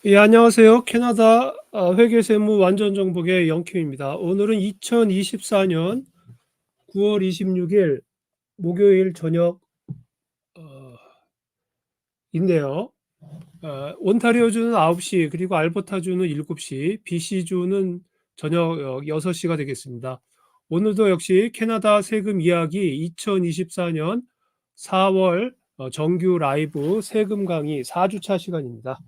예, 안녕하세요. 캐나다 회계세무 완전 정복의 영킴입니다. 오늘은 2024년 9월 26일 목요일 저녁 인데요. 온타리오주는 9시, 그리고 알버타주는 7시, BC주는 저녁 6시가 되겠습니다. 오늘도 역시 캐나다 세금 이야기 2024년 4월 정규 라이브 세금 강의 4주차 시간입니다.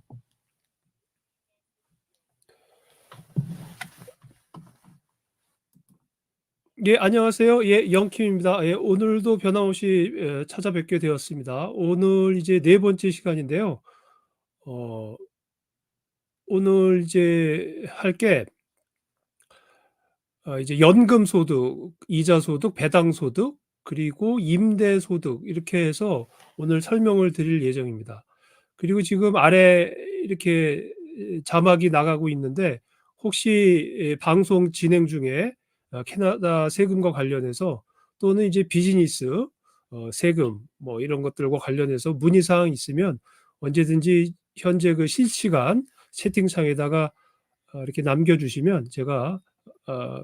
예, 안녕하세요. 예, 영킴입니다. 예, 오늘도 변함없이 찾아뵙게 되었습니다. 오늘 이제 네 번째 시간인데요. 어, 오늘 이제 할 게 이제 연금 소득, 이자 소득, 배당 소득, 그리고 임대 소득 이렇게 해서 오늘 설명을 드릴 예정입니다. 그리고 지금 아래 이렇게 자막이 나가고 있는데 혹시 방송 진행 중에 캐나다 세금과 관련해서 또는 이제 비즈니스 세금 뭐 이런 것들과 관련해서 문의사항 있으면 언제든지 현재 그 실시간 채팅창에다가 이렇게 남겨주시면 제가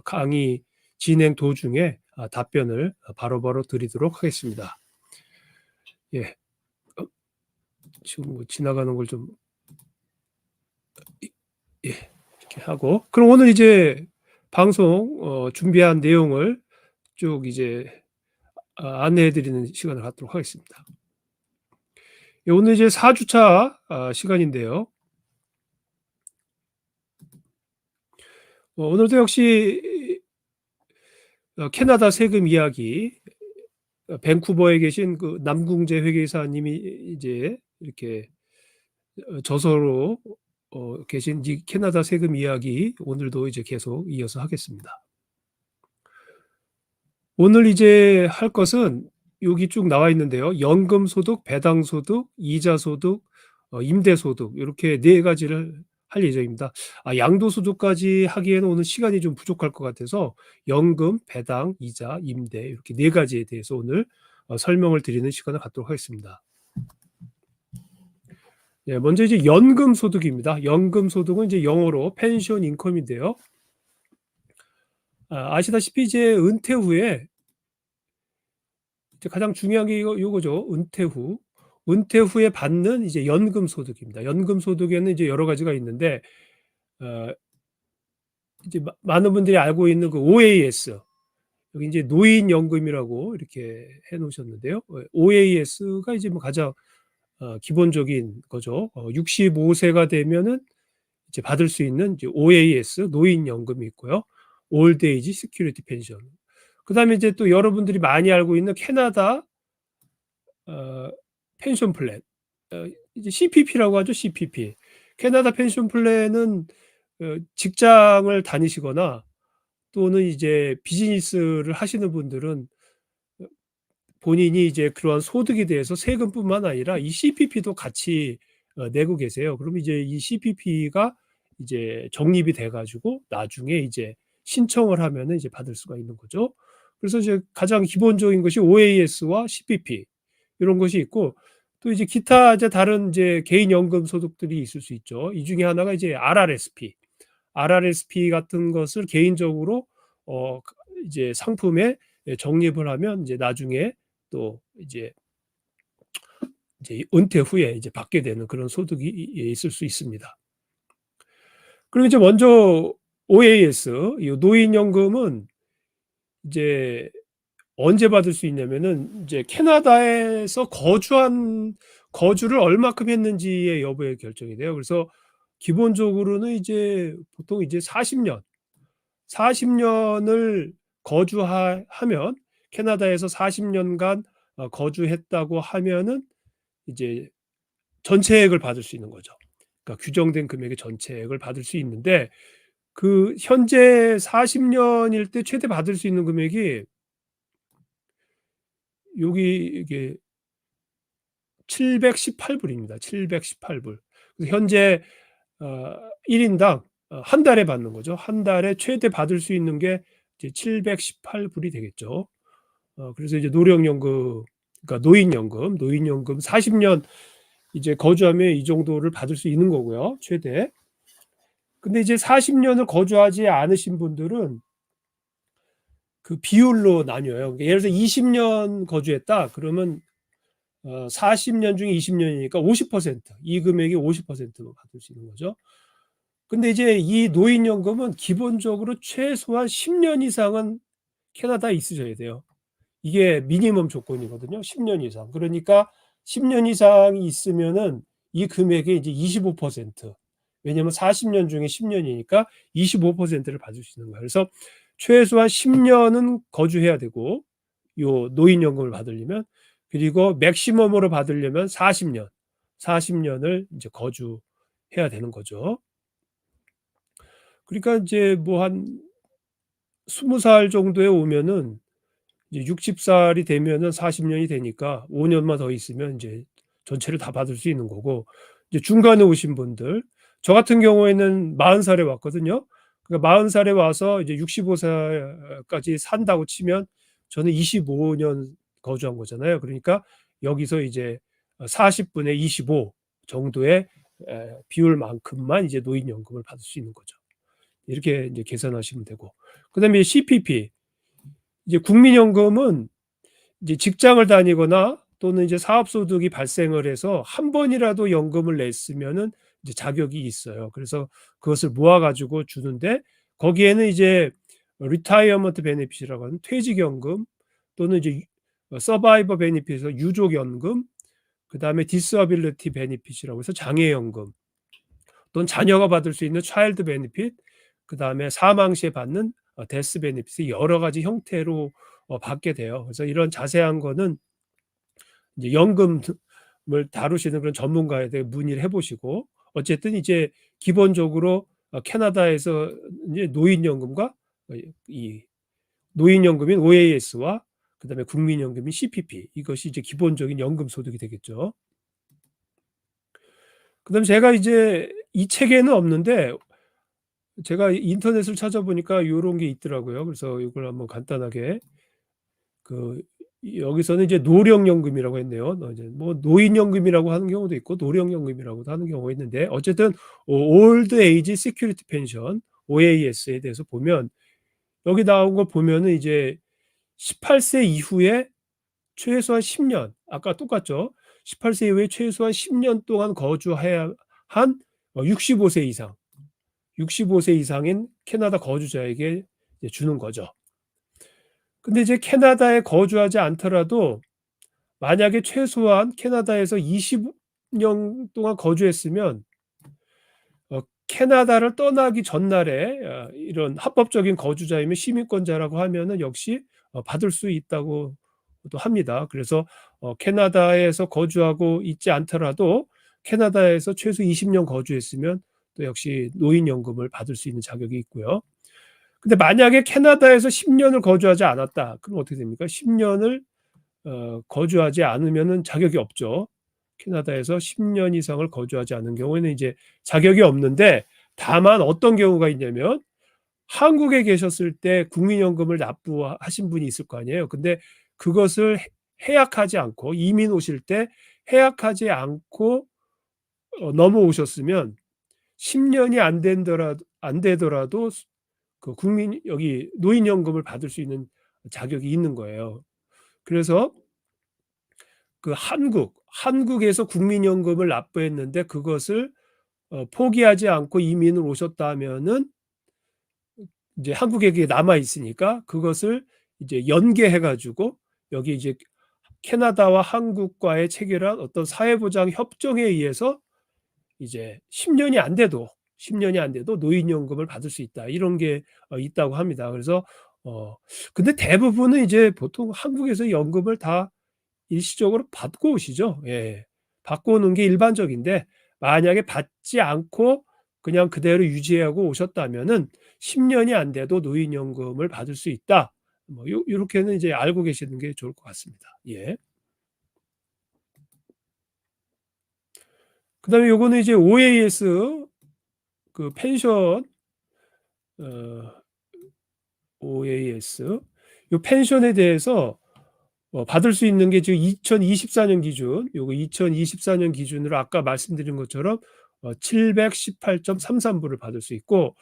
강의 진행 도중에 답변을 바로바로 드리도록 하겠습니다. 예, 지금 뭐 지나가는 걸 좀 예, 이렇게 하고, 그럼 오늘 이제 방송 준비한 내용을 쭉 이제 안내해 드리는 시간을 갖도록 하겠습니다. 예, 오늘 이제 4주차 시간인데요. 오늘도 역시 캐나다 세금 이야기, 밴쿠버에 계신 그 남궁재 회계사님이 이제 이렇게 저서로 계신 이 캐나다 세금 이야기 오늘도 이제 계속 이어서 하겠습니다. 오늘 이제 할 것은 여기 쭉 나와 있는데요. 연금 소득, 배당 소득, 이자 소득, 임대 소득 이렇게 네 가지를 할 예정입니다. 양도 소득까지 하기에는 오늘 시간이 좀 부족할 것 같아서 연금, 배당, 이자, 임대 이렇게 네 가지에 대해서 오늘 설명을 드리는 시간을 갖도록 하겠습니다. 예, 먼저 이제 연금 소득입니다. 연금 소득은 이제 영어로 펜션 인컴인데요. 아시다시피 이제 은퇴 후에 이제 가장 중요한 게 이거죠. 은퇴 후에 받는 이제 연금 소득입니다. 연금 소득에는 이제 여러 가지가 있는데 어, 이제 많은 분들이 알고 있는 그 OAS, 여기 이제 노인연금이라고 이렇게 해놓으셨는데요. OAS가 이제 뭐 가장 기본적인 거죠. 65세가 되면은 이제 받을 수 있는 이제 OAS 노인연금이 있고요. 올드에이지 시큐리티 펜션. 그다음에 이제 또 여러분들이 많이 알고 있는 캐나다 펜션 플랜. 이제 CPP라고 하죠. CPP. 캐나다 펜션 플랜은 직장을 다니시거나 또는 이제 비즈니스를 하시는 분들은 본인이 이제 그러한 소득에 대해서 세금뿐만 아니라 이 CPP도 같이 내고 계세요. 그럼 이제 이 CPP가 이제 적립이 돼 가지고 나중에 이제 신청을 하면은 이제 받을 수가 있는 거죠. 그래서 이제 가장 기본적인 것이 OAS와 CPP 이런 것이 있고, 또 이제 기타 이제 다른 이제 개인연금 소득들이 있을 수 있죠. 이 중에 하나가 이제 RRSP 같은 것을 개인적으로 어 이제 상품에 적립을 하면 이제 나중에 또 이제 은퇴 후에 이제 받게 되는 그런 소득이 있을 수 있습니다. 그리고 이제 먼저 OAS, 이 노인연금은 이제 언제 받을 수 있냐면은 이제 캐나다에서 거주를 얼마큼 했는지의 여부에 결정이 돼요. 그래서 기본적으로는 이제 보통 이제 40년을 하면, 캐나다에서 40년간 거주했다고 하면은 이제 전체액을 받을 수 있는 거죠. 그러니까 규정된 금액의 전체액을 받을 수 있는데, 그 현재 40년일 때 최대 받을 수 있는 금액이 여기 이게 718불입니다. 718불. 그래서 현재 1인당 한 달에 받는 거죠. 한 달에 최대 받을 수 있는 게 이제 718불이 되겠죠. 그래서 이제 노령연금, 그러니까 노인연금 40년 이제 거주하면 이 정도를 받을 수 있는 거고요, 최대. 근데 이제 40년을 거주하지 않으신 분들은 그 비율로 나뉘어요. 그러니까 예를 들어서 20년 거주했다 그러면 40년 중에 20년이니까 50%, 이 금액이 50%로 받을 수 있는 거죠. 근데 이제 이 노인연금은 기본적으로 최소한 10년 이상은 캐나다에 있으셔야 돼요. 이게 미니멈 조건이거든요. 10년 이상. 그러니까 10년 이상이 있으면은 이 금액의 이제 25%. 왜냐면 40년 중에 10년이니까 25%를 받을 수 있는 거예요. 그래서 최소한 10년은 거주해야 되고, 요 노인연금을 받으려면, 그리고 맥시멈으로 받으려면 40년, 40년을 이제 거주해야 되는 거죠. 그러니까 이제 뭐 한 20살 정도에 오면은 이제 60살이 되면은 40년이 되니까 5년만 더 있으면 이제 전체를 다 받을 수 있는 거고, 이제 중간에 오신 분들, 저 같은 경우에는 40살에 왔거든요. 그러니까 40살에 와서 이제 65살까지 산다고 치면 저는 25년 거주한 거잖아요. 그러니까 여기서 이제 40분의 25 정도의 비율만큼만 이제 노인연금을 받을 수 있는 거죠. 이렇게 이제 계산하시면 되고. 그다음에 CPP, 이제 국민연금은 이제 직장을 다니거나 또는 이제 사업소득이 발생을 해서 한 번이라도 연금을 냈으면은 이제 자격이 있어요. 그래서 그것을 모아가지고 주는데, 거기에는 이제 리타이어먼트 베네핏이라고 하는 퇴직연금, 또는 이제 서바이버 베네핏에서 유족연금, 그 다음에 디스어빌리티 베네핏이라고 해서 장애연금, 또는 자녀가 받을 수 있는 차일드 베네핏, 그 다음에 사망 시에 받는 데스 베네핏이 여러 가지 형태로 받게 돼요. 그래서 이런 자세한 거는 이제 연금을 다루시는 그런 전문가에게 문의를 해보시고, 어쨌든 이제 기본적으로 캐나다에서 이제 노인연금과 이 노인연금인 OAS와 그다음에 국민연금인 CPP, 이것이 이제 기본적인 연금 소득이 되겠죠. 그다음에 제가 이제 이 책에는 없는데 제가 인터넷을 찾아보니까 이런 게 있더라고요. 그래서 이걸 한번 간단하게, 그 여기서는 이제 노령연금이라고 했네요. 이제 뭐 노인연금이라고 하는 경우도 있고 노령연금이라고도 하는 경우가 있는데, 어쨌든 올드 에이지 시큐리티 펜션 OAS에 대해서 보면 여기 나온 거 보면은 이제 18세 이후에 최소한 10년, 아까 똑같죠? 18세 이후에 최소한 10년 동안 거주해야 한 65세 이상, 65세 이상인 캐나다 거주자에게 주는 거죠. 근데 이제 캐나다에 거주하지 않더라도 만약에 최소한 캐나다에서 20년 동안 거주했으면 캐나다를 떠나기 전날에 이런 합법적인 거주자이면 시민권자라고 하면은 역시 받을 수 있다고 또 합니다. 그래서 캐나다에서 거주하고 있지 않더라도 캐나다에서 최소 20년 거주했으면 또 역시 노인연금을 받을 수 있는 자격이 있고요. 근데 만약에 캐나다에서 10년을 거주하지 않았다, 그럼 어떻게 됩니까? 10년을 거주하지 않으면은 자격이 없죠. 캐나다에서 10년 이상을 거주하지 않은 경우에는 이제 자격이 없는데, 다만 어떤 경우가 있냐면 한국에 계셨을 때 국민연금을 납부하신 분이 있을 거 아니에요. 근데 그것을 해약하지 않고, 이민 오실 때 해약하지 않고 넘어오셨으면 10년이 안 되더라도 그 국민 여기 노인연금을 받을 수 있는 자격이 있는 거예요. 그래서 그 한국에서 국민연금을 납부했는데 그것을 포기하지 않고 이민을 오셨다면은 이제 한국에 남아 있으니까 그것을 이제 연계해 가지고 여기 이제 캐나다와 한국과의 체결한 어떤 사회보장 협정에 의해서 이제 10년이 안 돼도 노인연금을 받을 수 있다, 이런 게 있다고 합니다. 그래서 근데 대부분은 이제 보통 한국에서 연금을 다 일시적으로 받고 오시죠. 예. 받고 오는 게 일반적인데, 만약에 받지 않고 그냥 그대로 유지하고 오셨다면은 10년이 안 돼도 노인연금을 받을 수 있다. 뭐 요렇게는 이제 알고 계시는 게 좋을 것 같습니다. 예. 그다음에 요거는 이제 OAS 그 펜션, 어 OAS 요 펜션에 대해서 받을 수 있는 게 지금 2024년 기준, 요거 2024년 기준으로 아까 말씀드린 것처럼 718.33불을 받을 수 있고,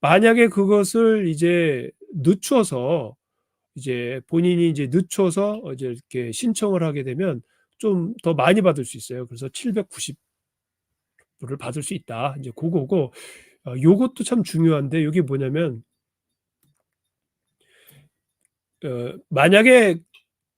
만약에 그것을 이제 늦춰서 이제 본인이 이제 늦춰서 이제 이렇게 신청을 하게 되면 좀 더 많이 받을 수 있어요. 그래서 790불을 받을 수 있다. 이제 그거고, 요것도 참 중요한데, 요게 뭐냐면 만약에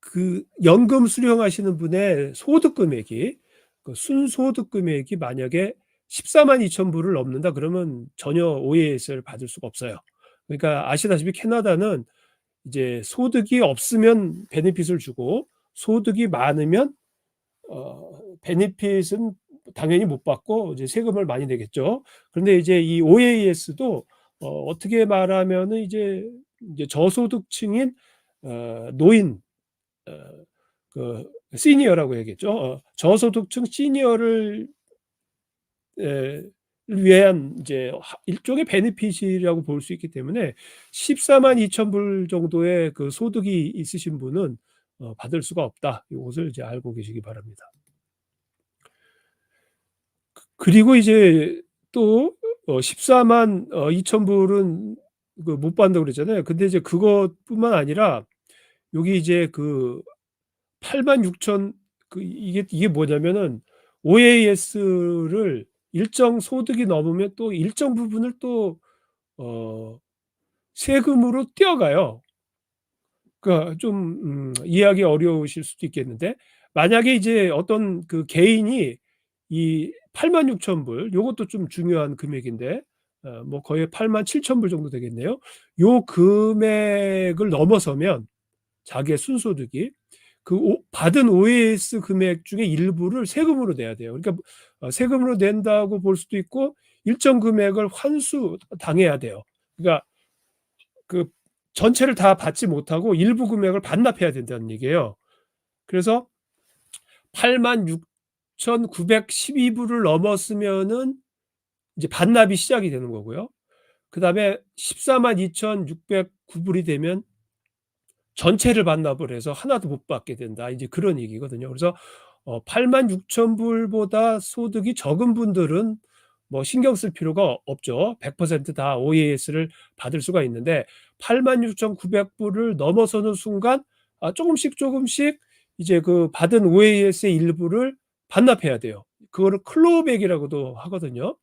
그 연금 수령하시는 분의 소득 금액이, 그 순소득 금액이 만약에 14만 2천 불을 넘는다 그러면 전혀 OAS를 받을 수가 없어요. 그러니까 아시다시피 캐나다는 이제 소득이 없으면 베네핏을 주고, 소득이 많으면 베네핏은 당연히 못 받고 이제 세금을 많이 내겠죠. 그런데 이제 이 OAS도 어떻게 말하면은 이제 저소득층인 노인, 어, 그 시니어라고 해야겠죠. 저소득층 시니어를 위한 이제 일종의 베네핏이라고 볼 수 있기 때문에 14만 2천 불 정도의 그 소득이 있으신 분은 받을 수가 없다. 이것을 이제 알고 계시기 바랍니다. 그리고 이제 또 14만 2천 불은 그 못 받는다고 그랬잖아요. 근데 이제 그것뿐만 아니라 여기 이제 그 8만 6천, 그 이게 뭐냐면은 OAS를 일정 소득이 넘으면 또 일정 부분을 또 세금으로 떼어가요. 그러니까 좀 이해하기 어려우실 수도 있겠는데, 만약에 이제 어떤 그 개인이 이 8만 6천 불, 요것도 좀 중요한 금액인데 뭐 거의 8만 7천 불 정도 되겠네요. 요 금액을 넘어서면 자기의 순소득이 그 받은 OAS 금액 중에 일부를 세금으로 내야 돼요. 그러니까 세금으로 낸다고 볼 수도 있고 일정 금액을 환수 당해야 돼요. 그러니까 그 전체를 다 받지 못하고 일부 금액을 반납해야 된다는 얘기예요. 그래서 8만 6,912불을 넘었으면은 이제 반납이 시작이 되는 거고요. 그 다음에 14만 2,609불이 되면 전체를 반납을 해서 하나도 못 받게 된다. 이제 그런 얘기거든요. 그래서 8만 6천 불보다 소득이 적은 분들은 뭐 신경 쓸 필요가 없죠. 100%다 OAS를 받을 수가 있는데 8만 6,900불을 넘어서는 순간 조금씩 이제 그 받은 OAS의 일부를 반납해야 돼요. 그거를 클로우백이라고도 하거든요.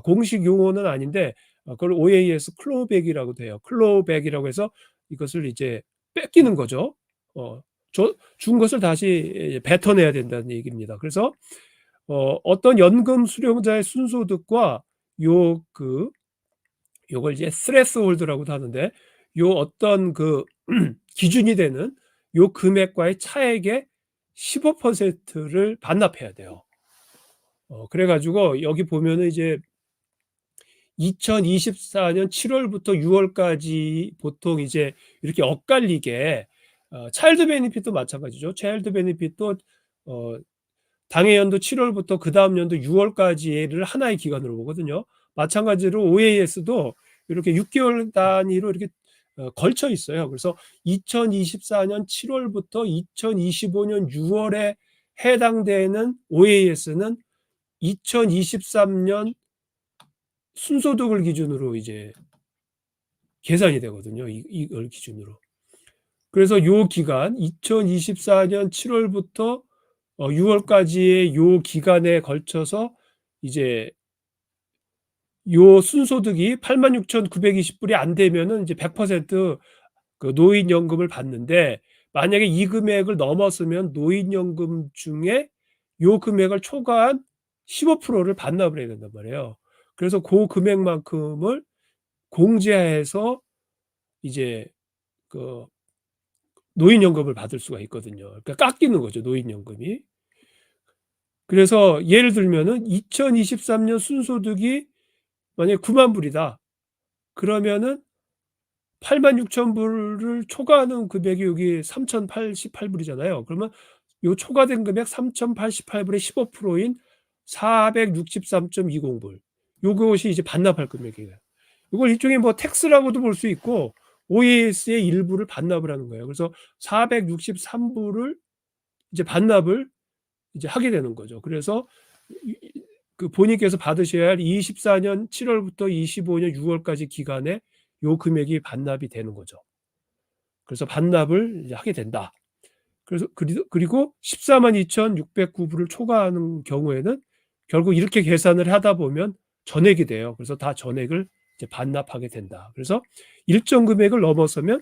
공식 용어는 아닌데 그걸 OAS 클로우백이라고 돼요. 클로우백이라고 해서 이것을 이제 뺏기는 거죠. 준 것을 다시 뱉어내야 된다는 얘기입니다. 그래서 어떤 연금 수령자의 순소득과 요걸 이제 스레스홀드라고도 하는데, 요 어떤 그 기준이 되는 요 금액과의 차액의 15%를 반납해야 돼요. 그래가지고 여기 보면은 이제 2024년 7월부터 6월까지 보통 이제 이렇게 엇갈리게 차일드 베니핏도 마찬가지죠. 차일드 베니핏도 당해 연도 7월부터 그 다음 연도 6월까지를 하나의 기간으로 보거든요. 마찬가지로 OAS도 이렇게 6개월 단위로 이렇게 걸쳐 있어요. 그래서 2024년 7월부터 2025년 6월에 해당되는 OAS는 2023년 순소득을 기준으로 이제 계산이 되거든요. 이걸 기준으로. 그래서 요 기간 2024년 7월부터 6월까지의 요 기간에 걸쳐서 이제 요 순소득이 86,920불이 안 되면은 이제 100%그 노인연금을 받는데, 만약에 이 금액을 넘었으면 노인연금 중에 요 금액을 초과한 15%를 반납을 해야 된단 말이에요. 그래서 그 금액만큼을 공제해서 이제 그 노인연금을 받을 수가 있거든요. 그러니까 깎이는 거죠, 노인연금이. 그래서 예를 들면은 2023년 순소득이 만약에 9만 불이다. 그러면은 8만 6천 불을 초과하는 금액이 여기 3,088불이잖아요. 그러면 요 초과된 금액 3,088불의 15%인 463.20불. 요것이 이제 반납할 금액이에요. 이걸 일종의 뭐 텍스라고도 볼 수 있고 OAS의 일부를 반납을 하는 거예요. 그래서 463불을 이제 반납을 이제 하게 되는 거죠. 그래서 그 본인께서 받으셔야 할 24년 7월부터 25년 6월까지 기간에 요 금액이 반납이 되는 거죠. 그래서 반납을 이제 하게 된다. 그래서 그리고 142,609불을 초과하는 경우에는 결국 이렇게 계산을 하다 보면 전액이 돼요. 그래서 다 전액을 이제 반납하게 된다. 그래서 일정 금액을 넘어서면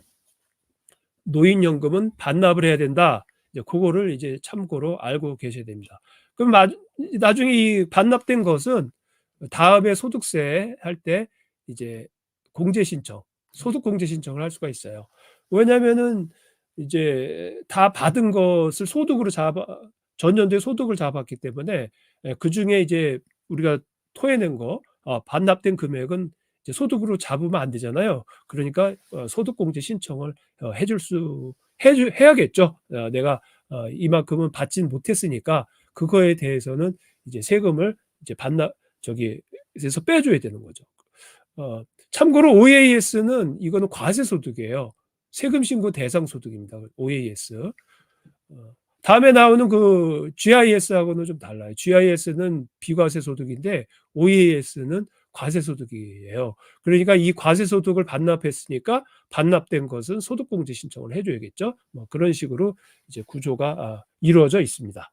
노인연금은 반납을 해야 된다. 이제 그거를 이제 참고로 알고 계셔야 됩니다. 그럼 나중에 이 반납된 것은 다음에 소득세 할 때 이제 공제 신청, 소득 공제 신청을 할 수가 있어요. 왜냐면은 이제 다 받은 것을 소득으로 전년도에 소득을 잡았기 때문에 그중에 이제 우리가 토해낸 거, 반납된 금액은 이제 소득으로 잡으면 안 되잖아요. 그러니까 소득 공제 신청을 해야겠죠. 내가 이만큼은 받진 못했으니까 그거에 대해서는 이제 세금을 이제 저기에서 빼줘야 되는 거죠. 참고로 OAS는 이거는 과세소득이에요. 세금 신고 대상 소득입니다. OAS. 다음에 나오는 그 GIS하고는 좀 달라요. GIS는 비과세 소득인데 OAS는 과세 소득이에요. 그러니까 이 과세 소득을 반납했으니까 반납된 것은 소득공제 신청을 해줘야겠죠. 뭐 그런 식으로 이제 구조가 이루어져 있습니다.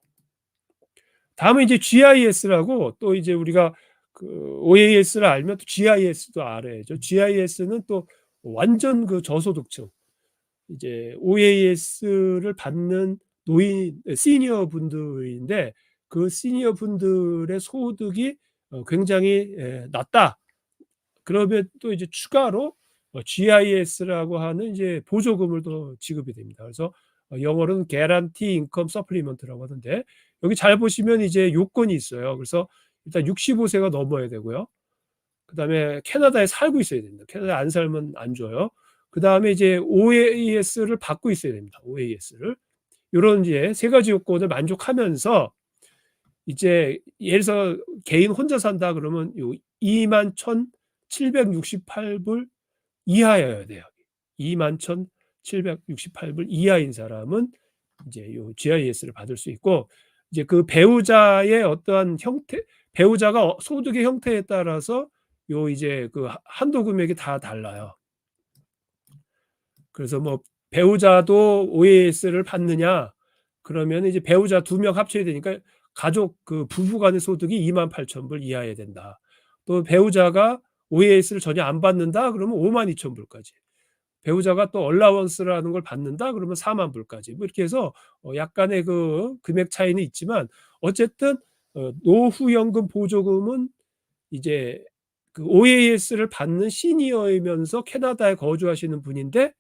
다음은 이제 GIS라고 또 이제 우리가 그 OAS를 알면 또 GIS도 알아야죠. GIS는 또 완전 그 저소득층, 이제 OAS를 받는 시니어 분들인데 그 시니어 분들의 소득이 굉장히 낮다. 그러면 또 이제 추가로 GIS라고 하는 이제 보조금을 또 지급이 됩니다. 그래서 영어로는 Guarantee Income Supplement라고 하는데 여기 잘 보시면 이제 요건이 있어요. 그래서 일단 65세가 넘어야 되고요. 그다음에 캐나다에 살고 있어야 됩니다. 캐나다에 안 살면 안 줘요. 그다음에 이제 OAS를 받고 있어야 됩니다. OAS를. 요런 이제 세 가지 요건을 만족하면서 이제 예를 들어서 개인 혼자 산다 그러면 요 21,768불 이하여야 돼요. 21,768불 이하인 사람은 이제 요 GIS를 받을 수 있고 이제 그 배우자의 어떠한 형태, 배우자가 소득의 형태에 따라서 요 이제 그 한도 금액이 다 달라요. 그래서 뭐 배우자도 OAS를 받느냐 그러면 이제 배우자 2명 합쳐야 되니까 가족 그 부부 간의 소득이 28,000불 이하여야 된다. 또 배우자가 OAS를 전혀 안 받는다 그러면 52,000불까지. 배우자가 또 얼라원스라는 걸 받는다 그러면 40,000불까지. 뭐 이렇게 해서 약간의 그 금액 차이는 있지만 어쨌든 노후연금 보조금은 이제 그 OAS를 받는 시니어이면서 캐나다에 거주하시는 분인데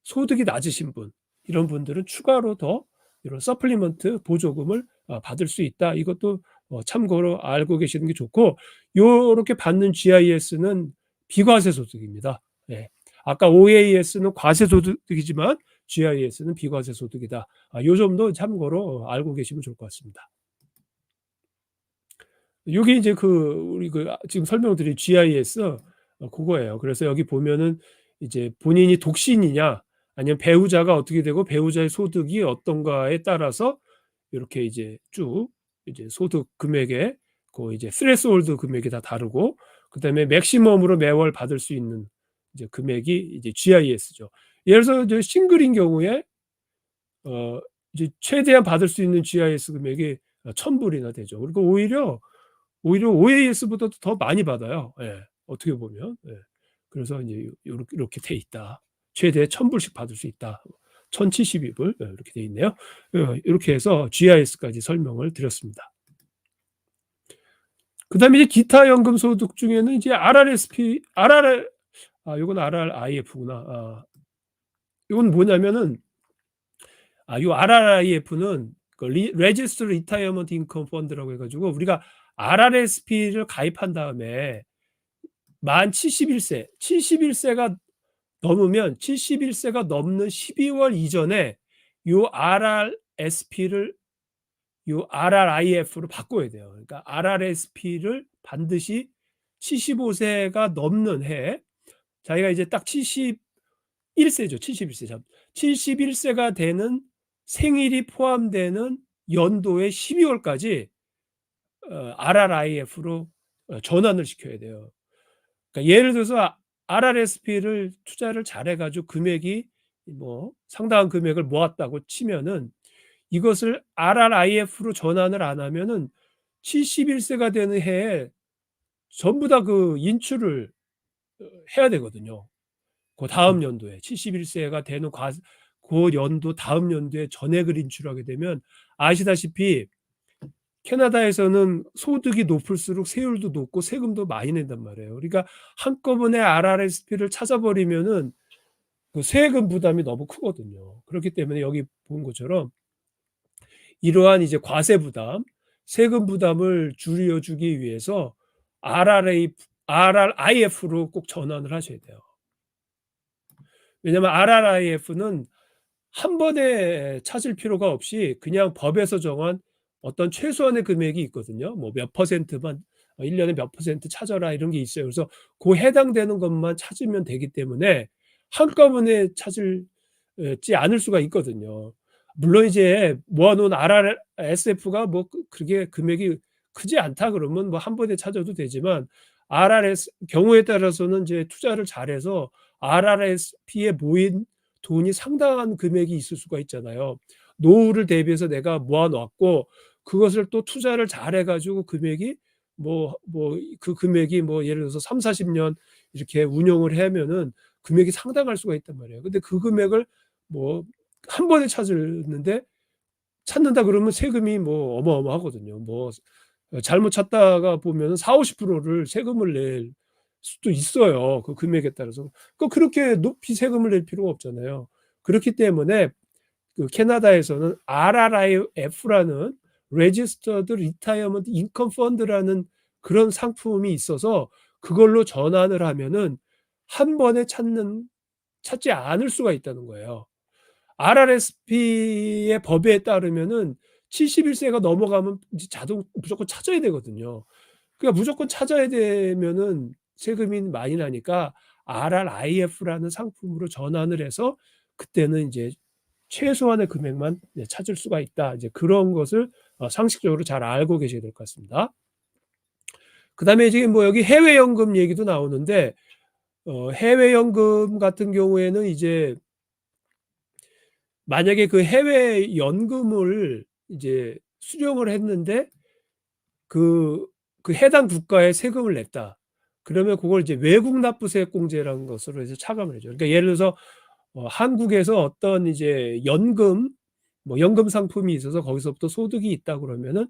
소득이 낮으신 분, 이런 분들은 추가로 더 이런 서플리먼트 보조금을 받을 수 있다. 이것도 참고로 알고 계시는 게 좋고, 요렇게 받는 GIS는 비과세 소득입니다. 예. 아까 OAS는 과세 소득이지만 GIS는 비과세 소득이다. 요 점도 참고로 알고 계시면 좋을 것 같습니다. 요게 이제 그 우리 그 지금 설명드린 GIS 그거예요. 그래서 여기 보면은 이제 본인이 독신이냐 아니면 배우자가 어떻게 되고 배우자의 소득이 어떤가에 따라서 요렇게 이제 쭉 이제 소득 금액에 그 이제 스레스홀드 금액이 다 다르고 그다음에 맥시멈으로 매월 받을 수 있는 이제 금액이 이제 GIS죠. 예를 들어서 이제 싱글인 경우에 이제 최대한 받을 수 있는 GIS 금액이 1,000불이나 되죠. 그리고 오히려 OAS보다도 더 많이 받아요. 예. 어떻게 보면. 예. 그래서 이제 요렇게 돼 있다. 최대 1,000불씩 받을 수 있다. 1,072불 이렇게 돼 있네요. 이렇게 해서 GIS까지 설명을 드렸습니다. 그다음에 이제 기타 연금 소득 중에는 이제 요건 RRIF구나. 요건 뭐냐면은 요 RRIF는 그 Registered Retirement Income Fund라고 해 가지고 우리가 RRSP를 가입한 다음에 만 71세가 넘으면 71세가 넘는 12월 이전에 요 RRIF로 바꿔야 돼요. 그러니까 RRSP를 반드시 75세가 넘는 해에 자기가 이제 딱 1세죠. 71세. 71세가 되는 생일이 포함되는 연도의 12월까지 RRIF로 전환을 시켜야 돼요. 그러니까 예를 들어서 RRSP를 투자를 잘해 가지고 금액이 뭐 상당한 금액을 모았다고 치면은 이것을 RRIF로 전환을 안 하면은 71세가 되는 해에 전부 다 그 인출을 해야 되거든요. 그 다음 연도에 71세가 되는 그 연도 다음 연도에 전액을 인출하게 되면 아시다시피 캐나다에서는 소득이 높을수록 세율도 높고 세금도 많이 낸단 말이에요. 그러니까 한꺼번에 RRSP를 찾아버리면은 그 세금 부담이 너무 크거든요. 그렇기 때문에 여기 본 것처럼 이러한 이제 과세 부담, 세금 부담을 줄여주기 위해서 RRIF로 꼭 전환을 하셔야 돼요. 왜냐하면 RRIF는 한 번에 찾을 필요가 없이 그냥 법에서 정한 어떤 최소한의 금액이 있거든요. 뭐 몇 퍼센트만 1년에 몇 퍼센트 찾아라 이런 게 있어요. 그래서 그 해당되는 것만 찾으면 되기 때문에 한꺼번에 찾지 않을 수가 있거든요. 물론 이제 모아놓은 RRSF가 뭐 그렇게 금액이 크지 않다 그러면 뭐 한 번에 찾아도 되지만 RRS 경우에 따라서는 이제 투자를 잘해서 RRSP에 모인 돈이 상당한 금액이 있을 수가 있잖아요. 노후를 대비해서 내가 모아 놨고 그것을 또 투자를 잘해 가지고 금액이 그 금액이 뭐 예를 들어서 30-40년 이렇게 운용을 하면은 금액이 상당할 수가 있단 말이에요. 근데 그 금액을 뭐 한 번에 찾는다 그러면 세금이 뭐 어마어마하거든요. 뭐 잘못 찾다가 보면은 40-50%를 세금을 낼 수도 있어요, 그 금액에 따라서. 그렇게 높이 세금을 낼 필요가 없잖아요. 그렇기 때문에 그 캐나다에서는 RRIF라는 Registered Retirement Income Fund라는 그런 상품이 있어서 그걸로 전환을 하면은 한 번에 찾지 않을 수가 있다는 거예요. RRSP의 법에 따르면은 71세가 넘어가면 이제 무조건 찾아야 되거든요. 그러니까 무조건 찾아야 되면은 세금이 많이 나니까 RRIF라는 상품으로 전환을 해서 그때는 이제 최소한의 금액만 찾을 수가 있다. 이제 그런 것을 상식적으로 잘 알고 계셔야 될 것 같습니다. 그다음에 지금 뭐 여기 해외연금 얘기도 나오는데 해외연금 같은 경우에는 이제 만약에 그 해외연금을 이제 수령을 했는데 그 해당 국가에 세금을 냈다. 그러면 그걸 이제 외국 납부세액공제라는 것으로 해서 차감을 해줘요. 그러니까 예를 들어서 한국에서 어떤 이제 연금 상품이 있어서 거기서부터 소득이 있다 그러면은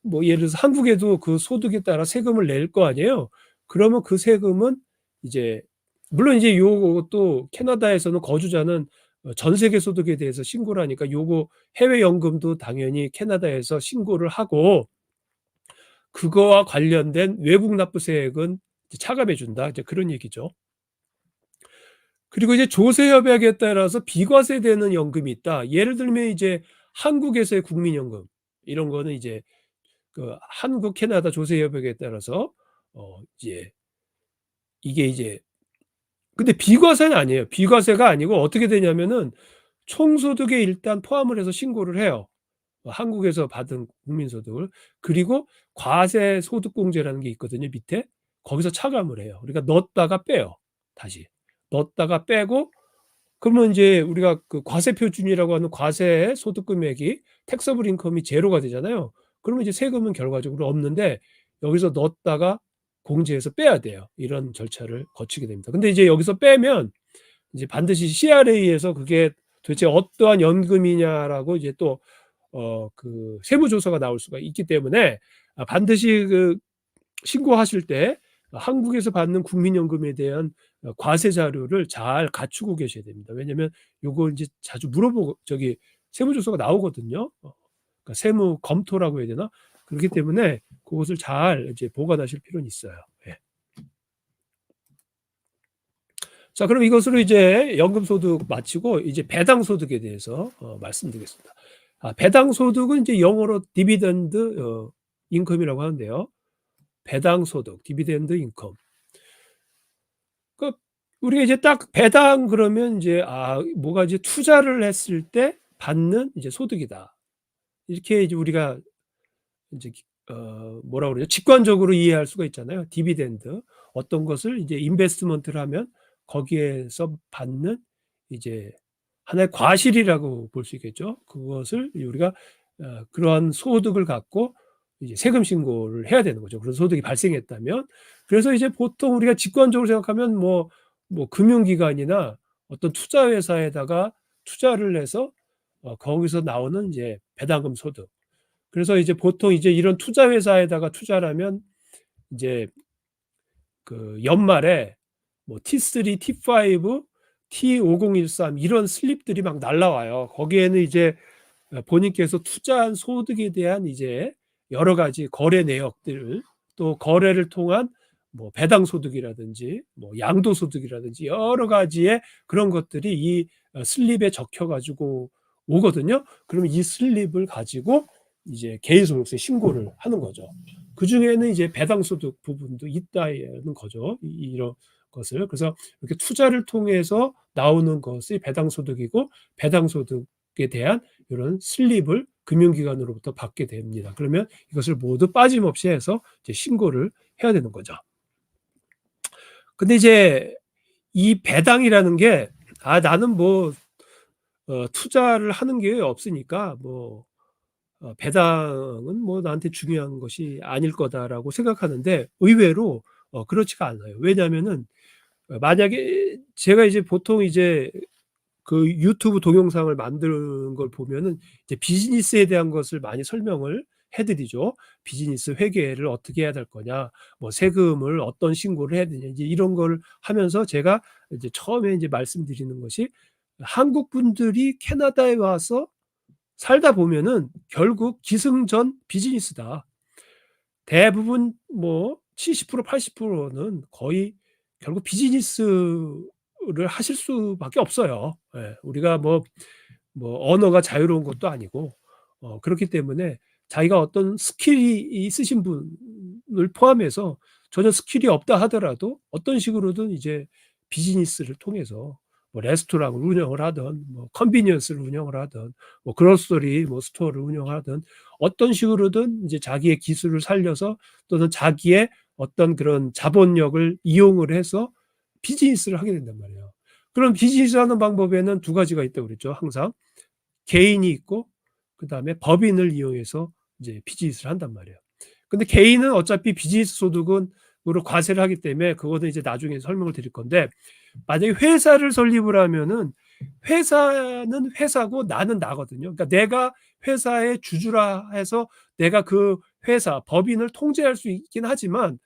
뭐 예를 들어서 한국에도 그 소득에 따라 세금을 낼 거 아니에요. 그러면 그 세금은 이제 물론 이제 요것도 캐나다에서는 거주자는 전 세계 소득에 대해서 신고를 하니까 요거 해외 연금도 당연히 캐나다에서 신고를 하고 그거와 관련된 외국 납부세액은 차감해 준다. 이제 그런 얘기죠. 그리고 이제 조세 협약에 따라서 비과세되는 연금이 있다. 예를 들면 이제 한국에서의 국민연금 이런 거는 이제 그 한국 캐나다 조세 협약에 따라서 이제 이게 이제 근데 비과세는 아니에요. 비과세가 아니고 어떻게 되냐면은 총소득에 일단 포함을 해서 신고를 해요. 한국에서 받은 국민소득을. 그리고 과세 소득공제라는 게 있거든요, 밑에. 거기서 차감을 해요. 그러니까 넣었다가 빼요. 다시. 넣었다가 빼고 그러면 인제 우리가 그 과세 표준이라고 하는 과세 소득 금액이 taxable income이 제로가 되잖아요. 그러면 이제 세금은 결과적으로 없는데 여기서 넣었다가 공제해서 빼야 돼요. 이런 절차를 거치게 됩니다. 근데 이제 여기서 빼면 이제 반드시 CRA에서 그게 도대체 어떠한 연금이냐라고 이제 또 그 세부 조사가 나올 수가 있기 때문에 반드시 그 신고하실 때 한국에서 받는 국민연금에 대한 과세 자료를 잘 갖추고 계셔야 됩니다. 왜냐면 요거 인제 자주 물어보고 세무조사가 나오거든요. 그러니까 세무 검토라고 해야 되나? 그렇기 때문에 그것을 잘 이제 보관하실 필요는 있어요. 예. 자 그럼 이것으로 이제 연금소득 마치고 이제 배당소득에 대해서 말씀드리겠습니다. 배당소득은 이제 영어로 디비던드 인컴이라고 하는데요. 배당소득, 디비던드 인컴. 그 우리가 이제 딱 배당 그러면 이제 뭐가 이제 투자를 했을 때 받는 이제 소득이다. 이렇게 이제 우리가 인제 뭐라 그러죠? 직관적으로 이해할 수가 있잖아요. 디비덴드. 어떤 것을 이제 인베스트먼트를 하면 거기에서 받는 이제 하나의 과실이라고 볼 수 있겠죠. 그것을 우리가 그러한 소득을 갖고 이제 세금 신고를 해야 되는 거죠, 그런 소득이 발생했다면. 그래서 이제 보통 우리가 직관적으로 생각하면 뭐 금융기관이나 어떤 투자 회사에다가 투자를 해서 거기서 나오는 이제 배당금 소득. 그래서 이제 보통 이제 이런 투자 회사에다가 투자를 하면 이제 그 연말에 뭐 T3, T5, T5013 이런 슬립들이 막 날라와요. 거기에는 이제 본인께서 투자한 소득에 대한 이제 여러 가지 거래 내역들, 또 거래를 통한 뭐 배당 소득이라든지 뭐 양도 소득이라든지 여러 가지의 그런 것들이 이 슬립에 적혀 가지고 오거든요. 그러면 이 슬립을 가지고 이제 개인소득세 신고를 하는 거죠. 그중에는 이제 배당 소득 부분도 있다는 거죠. 이런 것을. 그래서 이렇게 투자를 통해서 나오는 것이 배당 소득이고, 배당 소득에 대한 이런 슬립을 금융기관으로부터 받게 됩니다. 그러면 이것을 모두 빠짐없이 해서 이제 신고를 해야 되는 거죠. 근데 이제 이 배당이라는 게 나는 뭐 투자를 하는 게 없으니까 뭐 '배당은 뭐 나한테 중요한 것이 아닐 거다.'라고 생각하는데, 의외로 그렇지가 않아요. 왜냐하면은 만약에 제가 이제 보통 이제 그 유튜브 동영상을 만드는 걸 보면은 이제 비즈니스에 대한 것을 많이 설명을 해 드리죠. 비즈니스 회계를 어떻게 해야 될 거냐, 뭐 세금을 어떤 신고를 해야 되냐, 이제 이런 걸 하면서 제가 이제 처음에 이제 말씀드리는 것이, 한국 분들이 캐나다에 와서 살다 보면은 결국 기승전 비즈니스다. 대부분 뭐 70% 80%는 거의 결국 비즈니스를 하실 수밖에 없어요. 예. 우리가 뭐 언어가 자유로운 것도 아니고 그렇기 때문에 자기가 어떤 스킬이 있으신 분을 포함해서 전혀 스킬이 없다 하더라도 어떤 식으로든 이제 비즈니스를 통해서 뭐 레스토랑을 운영을 하든 뭐 컨비니언스를 운영을 하든 뭐 그로서리 뭐 스토어를 운영하든 어떤 식으로든 이제 자기의 기술을 살려서, 또는 자기의 어떤 그런 자본력을 이용을 해서 비즈니스를 하게 된단 말이에요. 그럼 비즈니스 하는 방법에는 두 가지가 있다고 그랬죠, 항상. 개인이 있고 그다음에 법인을 이용해서 이제 비즈니스를 한단 말이에요. 근데 개인은 어차피 비즈니스 소득은 으로 과세를 하기 때문에 그거는 이제 나중에 설명을 드릴 건데, 만약에 회사를 설립을 하면은 회사는 회사고 나는 나거든요. 그러니까 내가 회사의 주주라 해서 내가 그 회사 법인을 통제할 수 있긴 하지만,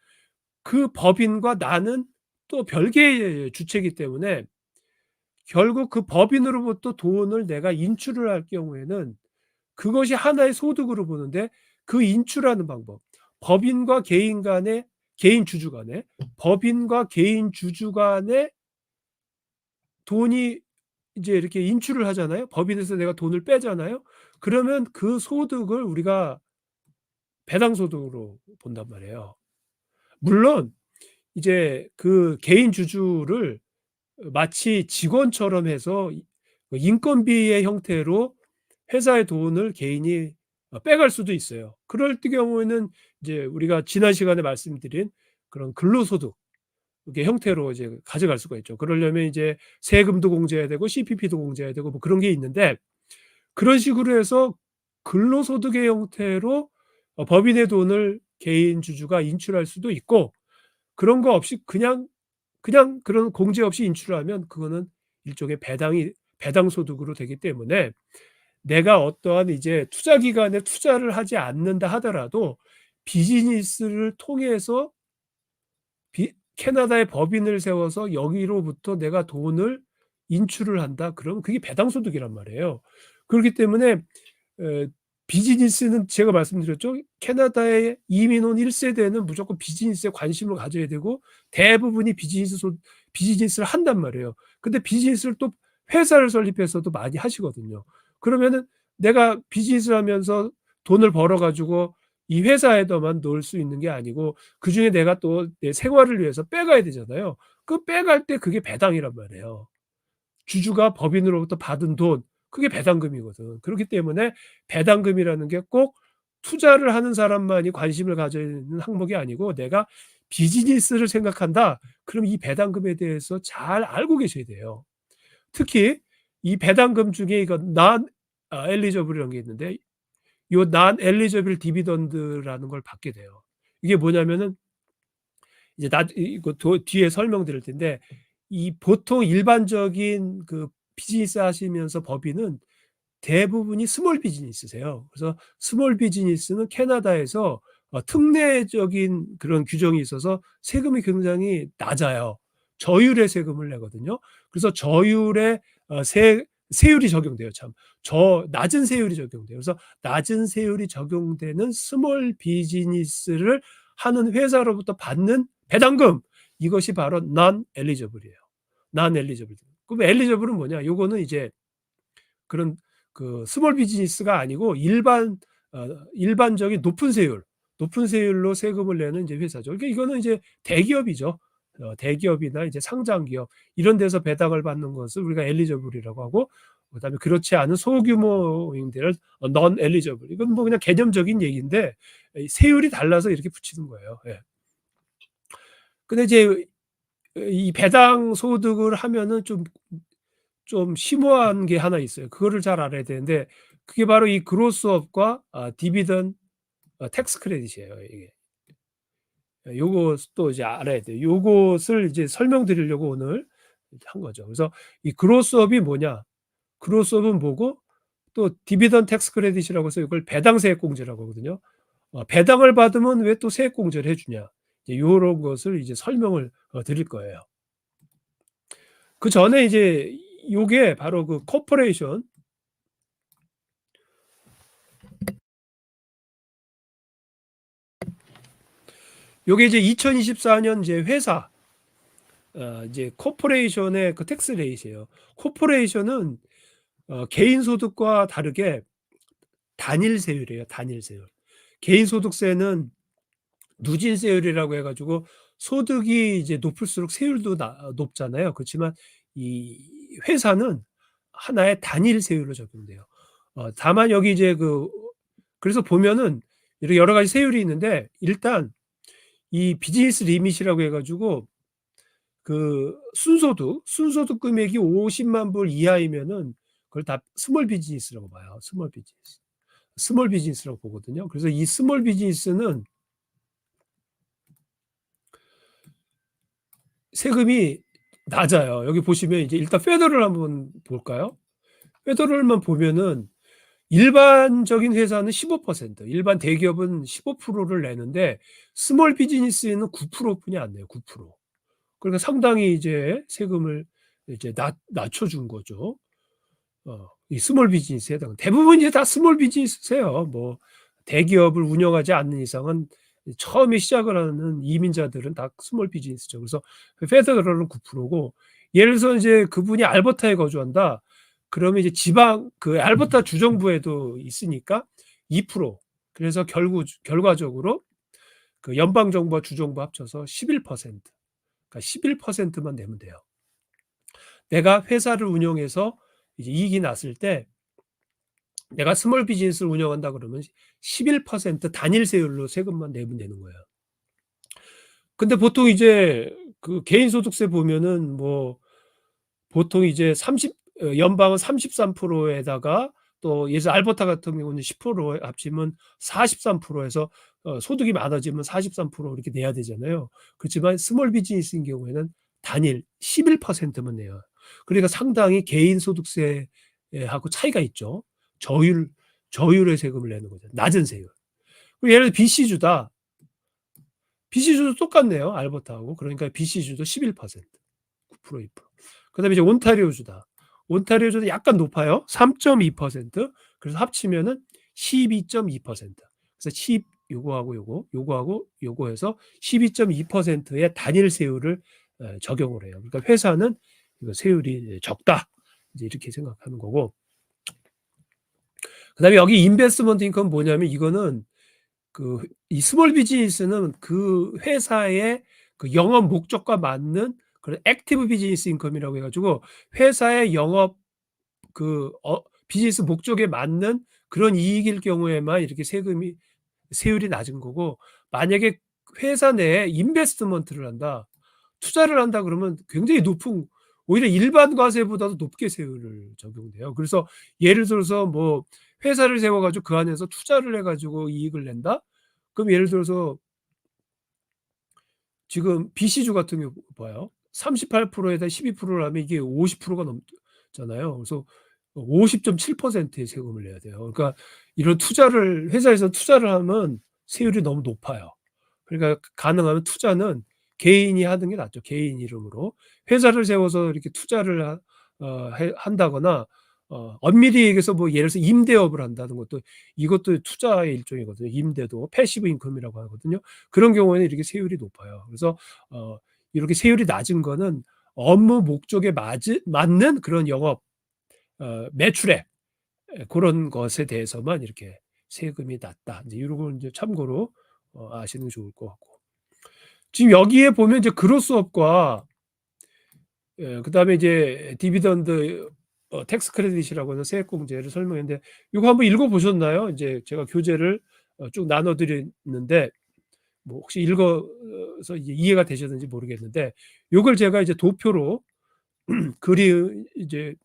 그 법인과 나는 또 별개의 주체이기 때문에 결국 그 법인으로부터 돈을 내가 인출을 할 경우에는 그것이 하나의 소득으로 보는데, 그 인출하는 방법, 법인과 개인 간의, 개인 주주 간에, 법인과 개인 주주 간에 돈이 이제 이렇게 인출을 하잖아요. 법인에서 내가 돈을 빼잖아요. 그러면 그 소득을 우리가 배당 소득으로 본단 말이에요. 물론 이제 그 개인 주주를 마치 직원처럼 해서 그 인건비의 형태로 회사의 돈을 개인이 빼갈 수도 있어요. 그럴 경우에는 이제 우리가 지난 시간에 말씀드린 그런 근로소득 의 형태로 이제 가져갈 수가 있죠. 그러려면 이제 세금도 공제해야 되고 CPP도 공제해야 되고 뭐 그런 게 있는데, 그런 식으로 해서 근로소득의 형태로 법인의 돈을 개인 주주가 인출할 수도 있고, 그런 거 없이 그냥 그런 공제 없이 인출하면 그거는 일종의 배당 소득으로 되기 때문에, 내가 어떠한 이제 투자 기관에 투자를 하지 않는다 하더라도 비즈니스를 통해서 캐나다에 법인을 세워서 여기로부터 내가 돈을 인출을 한다, 그러면 그게 배당 소득이란 말이에요. 그렇기 때문에 에 비즈니스는 제가 말씀드렸죠. 캐나다에 이민 온 1 세대는 무조건 비즈니스에 관심을 가져야 되고 대부분이 비즈니스를 한단 말이에요. 근데 비즈니스를 또 회사를 설립해서도 많이 하시거든요. 그러면은 내가 비즈니스를 하면서 돈을 벌어 가지고 이 회사에서만 놓을 수 있는 게 아니고 그중에 내가 또 내 생활을 위해서 빼가야 되잖아요. 그 빼갈 때 그게 배당이란 말이에요. 주주가 법인으로부터 받은 돈, 그게 배당금이거든. 그렇기 때문에 배당금이라는 게 꼭 투자를 하는 사람만이 관심을 가져야 되는 항목이 아니고 내가 비즈니스를 생각한다. 그럼 이 배당금에 대해서 잘 알고 계셔야 돼요. 특히 이 배당금 중에 이거 non eligible 이라는 게 있는데 요 non eligible 디비던드라는 걸 받게 돼요. 이게 뭐냐면은 이제 이거 뒤에 설명드릴 텐데 이 보통 일반적인 그 비즈니스 하시면서 법인은 대부분이 스몰 비즈니스세요. 그래서 스몰 비즈니스는 캐나다에서 특례적인 그런 규정이 있어서 세금이 굉장히 낮아요. 저율의 세금을 내거든요. 그래서 저율의 세율이 적용돼요 참. 낮은 세율이 적용돼요. 그래서 낮은 세율이 적용되는 스몰 비즈니스를 하는 회사로부터 받는 배당금, 이것이 바로 non elligible이에요. non eligible. 그럼 elligible은 뭐냐? 요거는 이제 그런 그 스몰 비즈니스가 아니고 일반적인 높은 세율로 세금을 내는 이제 회사죠. 그러니까 이거는 이제 대기업이죠. 대기업이나 이제 상장 기업 이런 데서 배당을 받는 것을 우리가 엘리저블이라고 하고 그다음에 그렇지 않은 소규모인들을 non eligible. 이건 뭐 그냥 개념적인 얘기인데 세율이 달라서 이렇게 붙이는 거예요. 예. 근데 이제 이 배당 소득을 하면은 좀 심오한 게 하나 있어요. 그거를 잘 알아야 되는데 그게 바로 이 그로스업과 디비던 텍스 크레딧이에요, 이게. 요것도 이제 알아야 돼요. 요것을 이제 설명드리려고 오늘 한 거죠. 그래서 이 그로스업이 뭐냐? 그로스업은 뭐고 또 디비던 텍스 크레딧이라고 해서 이걸 배당 세액 공제라고 하거든요. 배당을 받으면 왜 또 세액 공제를 해 주냐? 이제 요런 것을 이제 설명을 드릴 거예요. 그전에 이제 요게 바로 그 코퍼레이션 요게 이제 2024년 이제 회사 이제 코퍼레이션의 그 텍스 레이트예요. 코퍼레이션은 개인 소득과 다르게 단일 세율이에요. 단일 세율. 개인 소득세는 누진 세율이라고 해 가지고 소득이 이제 높을수록 세율도 높잖아요. 그렇지만 이 회사는 하나의 단일 세율로 적용돼요. 다만 여기 이제 그래서 보면은 이렇게 여러 가지 세율이 있는데 일단 이 비즈니스 리밋이라고 해 가지고 그 순소득 금액이 50만 불 이하이면은 그걸 다 스몰 비즈니스라고 봐요. 스몰 비즈니스. 스몰 비즈니스라고 보거든요. 그래서 이 스몰 비즈니스는 세금이 낮아요. 여기 보시면 이제 일단 페더럴 한번 볼까요? 페더럴만 보면은 일반적인 회사는 15%, 일반 대기업은 15%를 내는데 스몰 비즈니스에는 9%뿐이 안 내요. 9%. 그러니까 상당히 이제 세금을 이제 낮춰준 거죠. 이 스몰 비즈니스에 해당. 대부분 이제 다 스몰 비즈니스세요. 뭐 대기업을 운영하지 않는 이상은 처음에 시작을 하는 이민자들은 다 스몰 비즈니스죠. 그래서 페더럴은 9%고 예를 들어서 이제 그분이 알버타에 거주한다. 그러면 이제 지방 그 알버타 주정부에도 있으니까 2%. 그래서 결과적으로 그 연방 정부와 주정부 합쳐서 11%. 그러니까 11%만 내면 돼요. 내가 회사를 운영해서 이제 이익이 났을 때 내가 스몰 비즈니스를 운영한다 그러면 11% 단일 세율로 세금만 내면 되는 거예요. 근데 보통 이제 그 개인 소득세 보면은 뭐 보통 이제 연방은 33%에다가 또 예를 알버타 같은 경우는 10% 합치면 43%에서 소득이 많아지면 43% 이렇게 내야 되잖아요. 그렇지만 스몰 비즈니스인 경우에는 단일 11%만 내요. 그러니까 상당히 개인 소득세하고 차이가 있죠. 저율의 세금을 내는 거죠. 낮은 세율. 예를 들어 BC주다. BC주도 똑같네요. 알버타하고. 그러니까 BC주도 11%, 9%, 2%. 그다음에 이제 온타리오주다. 온타리오주도 약간 높아요. 3.2%. 그래서 합치면은 12.2%. 그래서 요거 해서 12.2%의 단일 세율을 적용을 해요. 그러니까 회사는 이거 세율이 적다. 이제 이렇게 생각하는 거고. 그다음에 여기 인베스트먼트 인컴은 뭐냐면 이거는 이 스몰 비즈니스는 그 회사의 그 영업 목적과 맞는 그런 액티브 비즈니스 인컴이라고 해 가지고 회사의 영업 비즈니스 목적에 맞는 그런 이익일 경우에만 이렇게 세율이 낮은 거고, 만약에 회사 내에 인베스트먼트를 한다, 투자를 한다 그러면 굉장히 높은, 오히려 일반 과세보다도 높게 세율을 적용돼요. 그래서 예를 들어서 뭐 회사를 세워 가지고 그 안에서 투자를 해 가지고 이익을 낸다? 그럼 예를 들어서 지금 BC주 같은 경우 봐요. 38% 에다 12%를 하면 이게 50%가 넘잖아요. 그래서 50.7%의 세금을 내야 돼요. 그러니까 이런 투자를 회사에서 투자를 하면 세율이 너무 높아요. 그러니까 가능하면 투자는 개인이 하는 게 낫죠. 개인 이름으로. 회사를 세워서 이렇게 투자를 한다거나 엄밀히 얘기해서 뭐 예를 들어서 임대업을 한다는 것도, 이것도 투자의 일종이거든요. 임대도 패시브 인컴이라고 하거든요. 그런 경우에는 이렇게 세율이 높아요. 그래서 어 이렇게 세율이 낮은 거는 업무 목적에 맞는 그런 영업 매출액, 그런 것에 대해서만 이렇게 세금이 낮다. 이제 이런 걸 이제 참고로 아시는 게 좋을 것 같고. 지금 여기에 보면 이제 그로스업과 그다음에 이제 디비던드 텍스 크레딧이라고 해서 세액공제를 설명했는데, 이거 한번 읽어 보셨나요? 이제 제가 교재를 쭉 나눠 드렸는데 뭐 혹시 읽어서 이제 이해가 되셨는지 모르겠는데, 요걸 제가 이제 도표로 그리 이제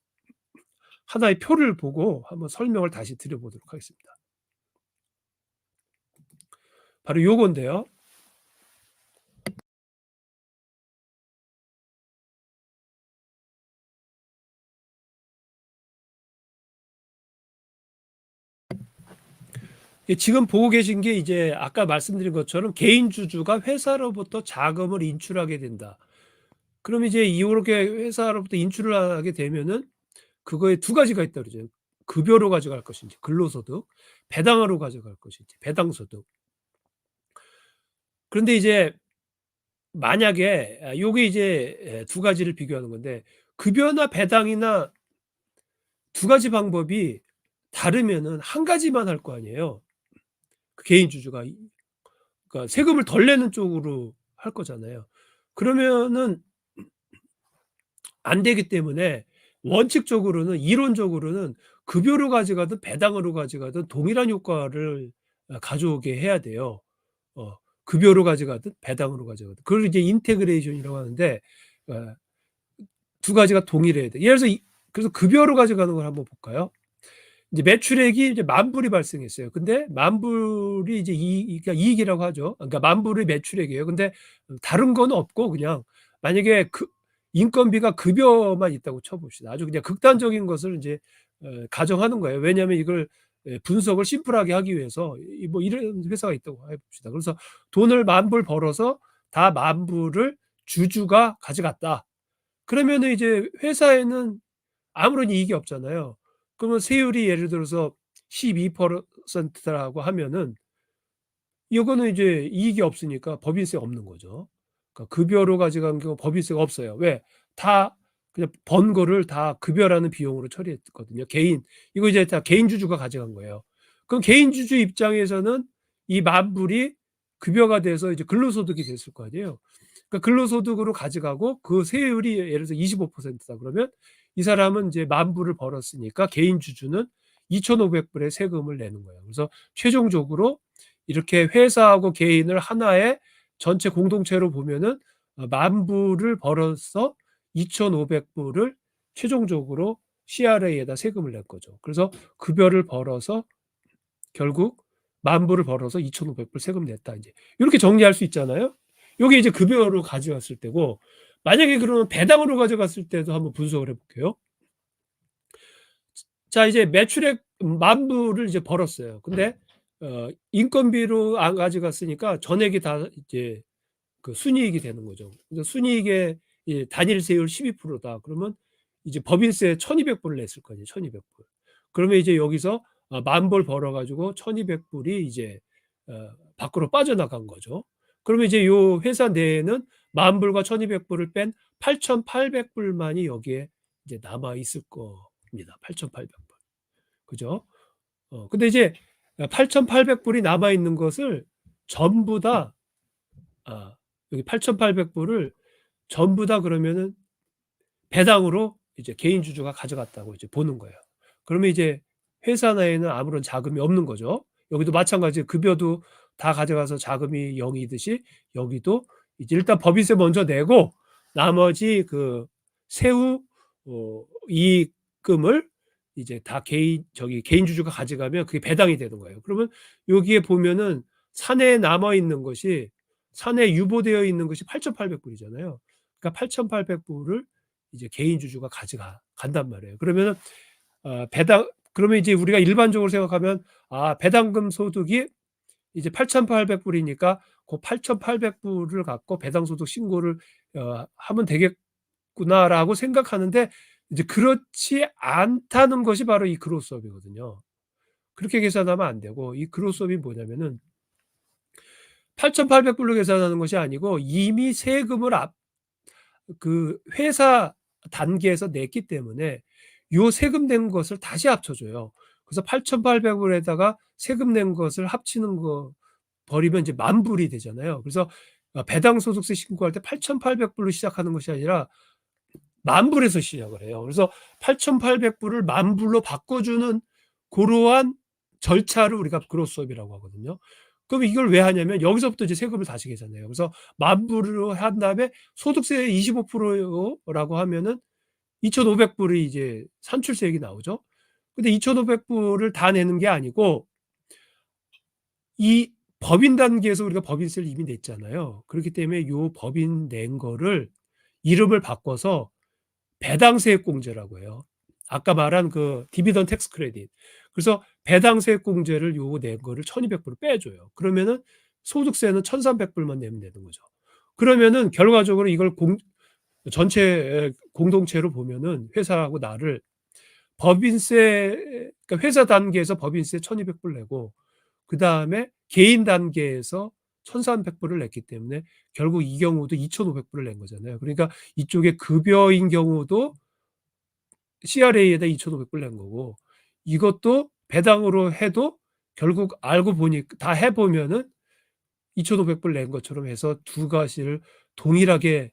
하나의 표를 보고 한번 설명을 다시 드려 보도록 하겠습니다. 바로 요건데요. 지금 보고 계신 게 이제 아까 말씀드린 것처럼 개인 주주가 회사로부터 자금을 인출하게 된다. 그럼 이제 요렇게 회사로부터 인출을 하게 되면은 그거에 두 가지가 있다 그러죠. 급여로 가져갈 것인지 근로소득, 배당으로 가져갈 것인지 배당소득. 그런데 이제 만약에 요게 이제 두 가지를 비교하는 건데, 급여나 배당이나 두 가지 방법이 다르면은 한 가지만 할 거 아니에요. 그 개인 주주가 그러니까 세금을 덜 내는 쪽으로 할 거잖아요. 그러면은 안 되기 때문에 원칙적으로는, 이론적으로는 급여로 가져가든 배당으로 가져가든 동일한 효과를 가져오게 해야 돼요. 급여로 가져가든 배당으로 가져가든. 그걸 이제 인테그레이션이라고 하는데 어 두 가지가 동일해야 돼. 예를 들어서 그래서 급여로 가져가는 걸 한번 볼까요? 이제 매출액이 이제 10,000불이 발생했어요. 근데 10,000불이 이제 그러니까 이익이라고 하죠. 그러니까 10,000불이 매출액이에요. 근데 다른 건 없고 그냥 만약에 인건비가 급여만 있다고 쳐 봅시다. 아주 그냥 극단적인 것을 인제 가정하는 거예요. 왜냐하면 이걸 분석을 심플하게 하기 위해서 뭐 이런 회사가 있다고 해 봅시다. 그래서 돈을 10,000불 벌어서 다 10,000불을 주주가 가져갔다. 그러면은 이제 회사에는 아무런 이익이 없잖아요. 그러면 세율이 예를 들어서 12% 라고 하면은 이거는 이제 이익이 없으니까 법인세 없는 거죠. 그러니까 급여로 가져간 경우 법인세가 없어요. 왜? 다 그냥 번 거를 다 급여라는 비용으로 처리했거든요. 이거 이제 다 개인 주주가 가져간 거예요. 그럼 개인 주주 입장에서는 이 10,000불이 급여가 돼서 이제 근로소득이 됐을 거 아니에요. 그러니까 근로소득으로 가져가고 그 세율이 예를 들어서 25%다 그러면 이 사람은 이제 10,000불을 벌었으니까 개인 주주는 2,500불의 세금을 내는 거예요. 그래서 최종적으로 이렇게 회사하고 개인을 하나의 전체 공동체로 보면은 10,000불을 벌어서 2,500불을 최종적으로 CRA에다 세금을 낼 거죠. 그래서 급여를 벌어서 결국 10,000불을 벌어서 2,500불 세금 냈다 인제. 요렇게 정리할 수 있잖아요. 요게 이제 급여로 가져갔을 때고, 만약에 그러면 배당으로 가져갔을 때도 한번 분석을 해 볼게요. 자 이제 매출액 10,000불을 이제 벌었어요. 근데 인건비로 안 가져갔으니까 전액이 다 이제 그 순이익이 되는 거죠. 그래서 순이익의 단일 세율 12%다. 그러면 이제 법인세 1,200불을 냈을 거 아니에요, 1,200불. 그러면 이제 여기서 10,000불 벌어 가지고 1,200불이 이제 밖으로 빠져나간 거죠. 그러면 이제 요 회사 내에는 10,000불과 1,200불을 뺀 8,800불만이 여기에 이제 남아 있을 겁니다. 8,800불. 그죠? 근데 이제 8,800불이 남아 있는 것을 전부 다 여기 8,800불을 전부 다 그러면은 배당으로 이제 개인 주주가 가져갔다고 이제 보는 거예요. 그러면 이제 회사 내에는 아무런 자금이 없는 거죠. 여기도 마찬가지로 급여도 다 가져가서 자금이 0이듯이 여기도 이제 일단 법인세 먼저 내고 나머지 그 세후 이익금을 이제 다 개인 주주가 가져가면 그게 배당이 되는 거예요. 그러면 여기에 보면은 사내에 남아 있는 것이 사내에 유보되어 있는 것이 8,800불이잖아요. 그러니까 8,800불을 이제 개인 주주가 간단 말이에요. 그러면은 배당 그러면 이제 우리가 일반적으로 생각하면 배당금 소득이 이제 8,800불이니까 그 8,800불을 갖고 배당 소득 신고를 하면 되겠구나라고 생각하는데 이제 그렇지 않다는 것이 바로 이 그로스업이거든요. 그렇게 계산하면 안 되고 이 그로스업이 뭐냐면은 8,800불로 계산하는 것이 아니고 이미 세금을 그 회사 단계에서 냈기 때문에 요 세금 낸 것을 다시 합쳐줘요. 그래서 8,800불에다가 세금 낸 것을 합치는 거 버리면 이제 10,000불이 되잖아요. 그래서 배당 소득세 신고할 때 8,800불로 시작하는 것이 아니라 10,000불에서 시작을 해요. 그래서 8,800불을 10,000불로 바꿔주는 고러한 절차를 우리가 그로스업이라고 하거든요. 그럼 이걸 왜 하냐면 여기서부터 이제 세금을 다시 계산해요. 그래서 10,000불로 한 다음에 소득세 25%라고 하면은 2,500불이 이제 산출세액이 나오죠. 근데 2,500불을 다 내는 게 아니고 이 법인 단계에서 우리가 법인세를 이미 냈잖아요. 그렇기 때문에 요 법인 낸 거를 이름을 바꿔서 배당세액공제라고 해요. 아까 말한 그 디비던드 텍스 크레딧. 그래서 배당세액공제를 요거 낸 거를 1,200불을 빼줘요. 그러면은 소득세는 1,300불만 내면 되는 거죠. 그러면은 결과적으로 이걸 전체 공동체로 보면은 회사하고 나를 법인세 그러니까 회사 단계에서 법인세 1,200불 내고 그다음에 개인 단계에서 1,300불을 냈기 때문에 결국 이 경우도 2,500불을 낸 거잖아요. 그러니까 이쪽에 급여인 경우도 CRA에다 2,500불 낸 거고 이것도 배당으로 해도 결국 알고 보니 다 해 보면은 2,500불 낸 것처럼 해서 두 가지를 동일하게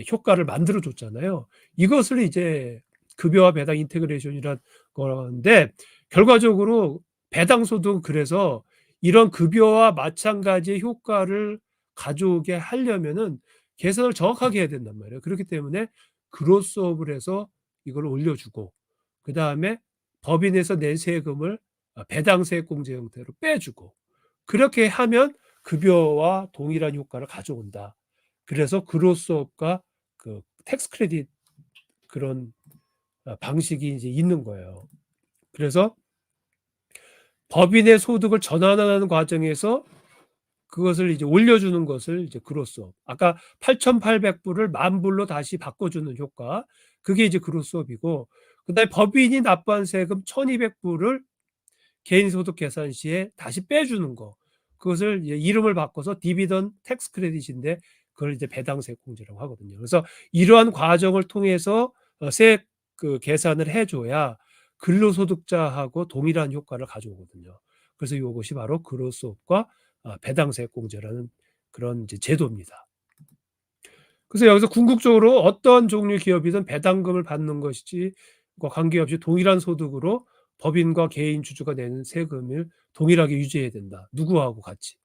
효과를 만들어 줬잖아요. 이것을 이제 급여와 배당 인테그레이션이란 건데 결과적으로 배당 소득은 그래서 이런 급여와 마찬가지의 효과를 가져오게 하려면은 계산을 정확하게 해야 된단 말이에요. 그렇기 때문에 그로스업을 해서 이걸 올려주고 그다음에 법인에서 낸 세금을 배당세액공제 형태로 빼주고 그렇게 하면 급여와 동일한 효과를 가져온다. 그래서 그로스업과 그 텍스 크레딧 그런 방식이 이제 있는 거예요. 그래서 법인의 소득을 전환하는 과정에서 그것을 이제 올려주는 것을 이제 그로스업. 아까 8,800불을 10,000불로 다시 바꿔주는 효과. 그게 이제 그로스업이고, 그다음에 법인이 납부한 세금 1,200불을 개인소득 계산 시에 다시 빼주는 거. 그것을 이제 이름을 바꿔서 디비던 텍스 크레딧인데 그걸 이제 배당세액 공제라고 하거든요. 그래서 이러한 과정을 통해서 세액 그 계산을 해줘야 근로소득자하고 동일한 효과를 가져오거든요. 그래서 이것이 바로 그로스업과 배당세액 공제라는 그런 이제 제도입니다. 그래서 여기서 궁극적으로 어떤 종류의 기업이든 배당금을 받는 것이지 관계없이 동일한 소득으로 법인과 개인 주주가 내는 세금을 동일하게 유지해야 된다. 누구하고 같이?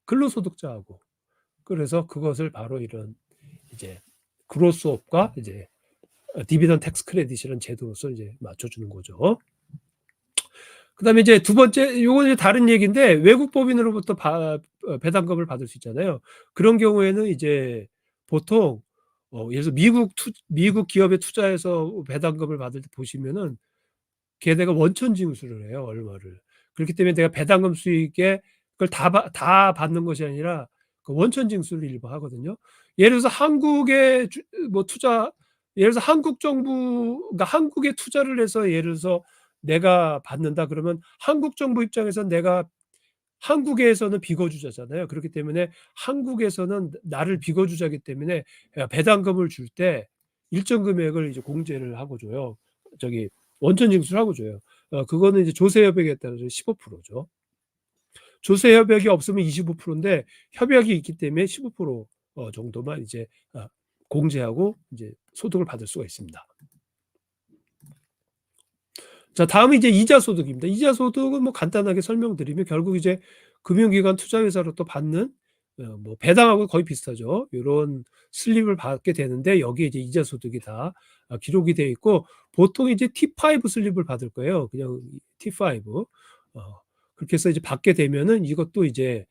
근로소득자하고. 그래서 그것을 바로 이런 이제 그로스업과 이제 디비던드 텍스 크레딧이라는 제도로서 이제 맞춰주는 거죠. 그다음에 이제 두 번째, 요건 이제 다른 얘기인데 외국 법인으로부터 배당금을 받을 수 있잖아요. 그런 경우에는 이제 보통 예를 들어서 미국 기업에 투자해서 배당금을 받을 때 보시면은 걔네가 원천 징수를 해요, 얼마를. 그렇기 때문에 내가 배당금 수익에 그걸 다 받는 것이 아니라 그 원천 징수를 일부 하거든요. 예를 들어서 한국에 뭐 예를 들어서 한국 정부가 한국에 투자를 해서 예를 들어서 내가 받는다 그러면 한국 정부 입장에서 내가 한국에서는 비거주자잖아요. 그렇기 때문에 한국에서는 나를 비거주자이기 때문에 배당금을 줄 때 일정 금액을 이제 공제를 하고 줘요. 원천 징수를 하고 줘요. 그거는 이제 조세 여백에 따라서 15%죠. 조세 협약이 없으면 25%인데 협약이 있기 때문에 15% 정도만 이제 공제하고 이제 소득을 받을 수가 있습니다. 자, 다음은 이제 이자 소득입니다. 이자 소득은 뭐 간단하게 설명드리면 결국 이제 금융기관 투자회사로부터 받는 뭐 배당하고 거의 비슷하죠. 요런 슬립을 받게 되는데 여기에 이제 이자 소득이 다 기록이 되어 있고 보통 이제 T5 슬립을 받을 거예요. 그냥 T5. 그렇게 해서 이제 받게 되면은 이것도 이제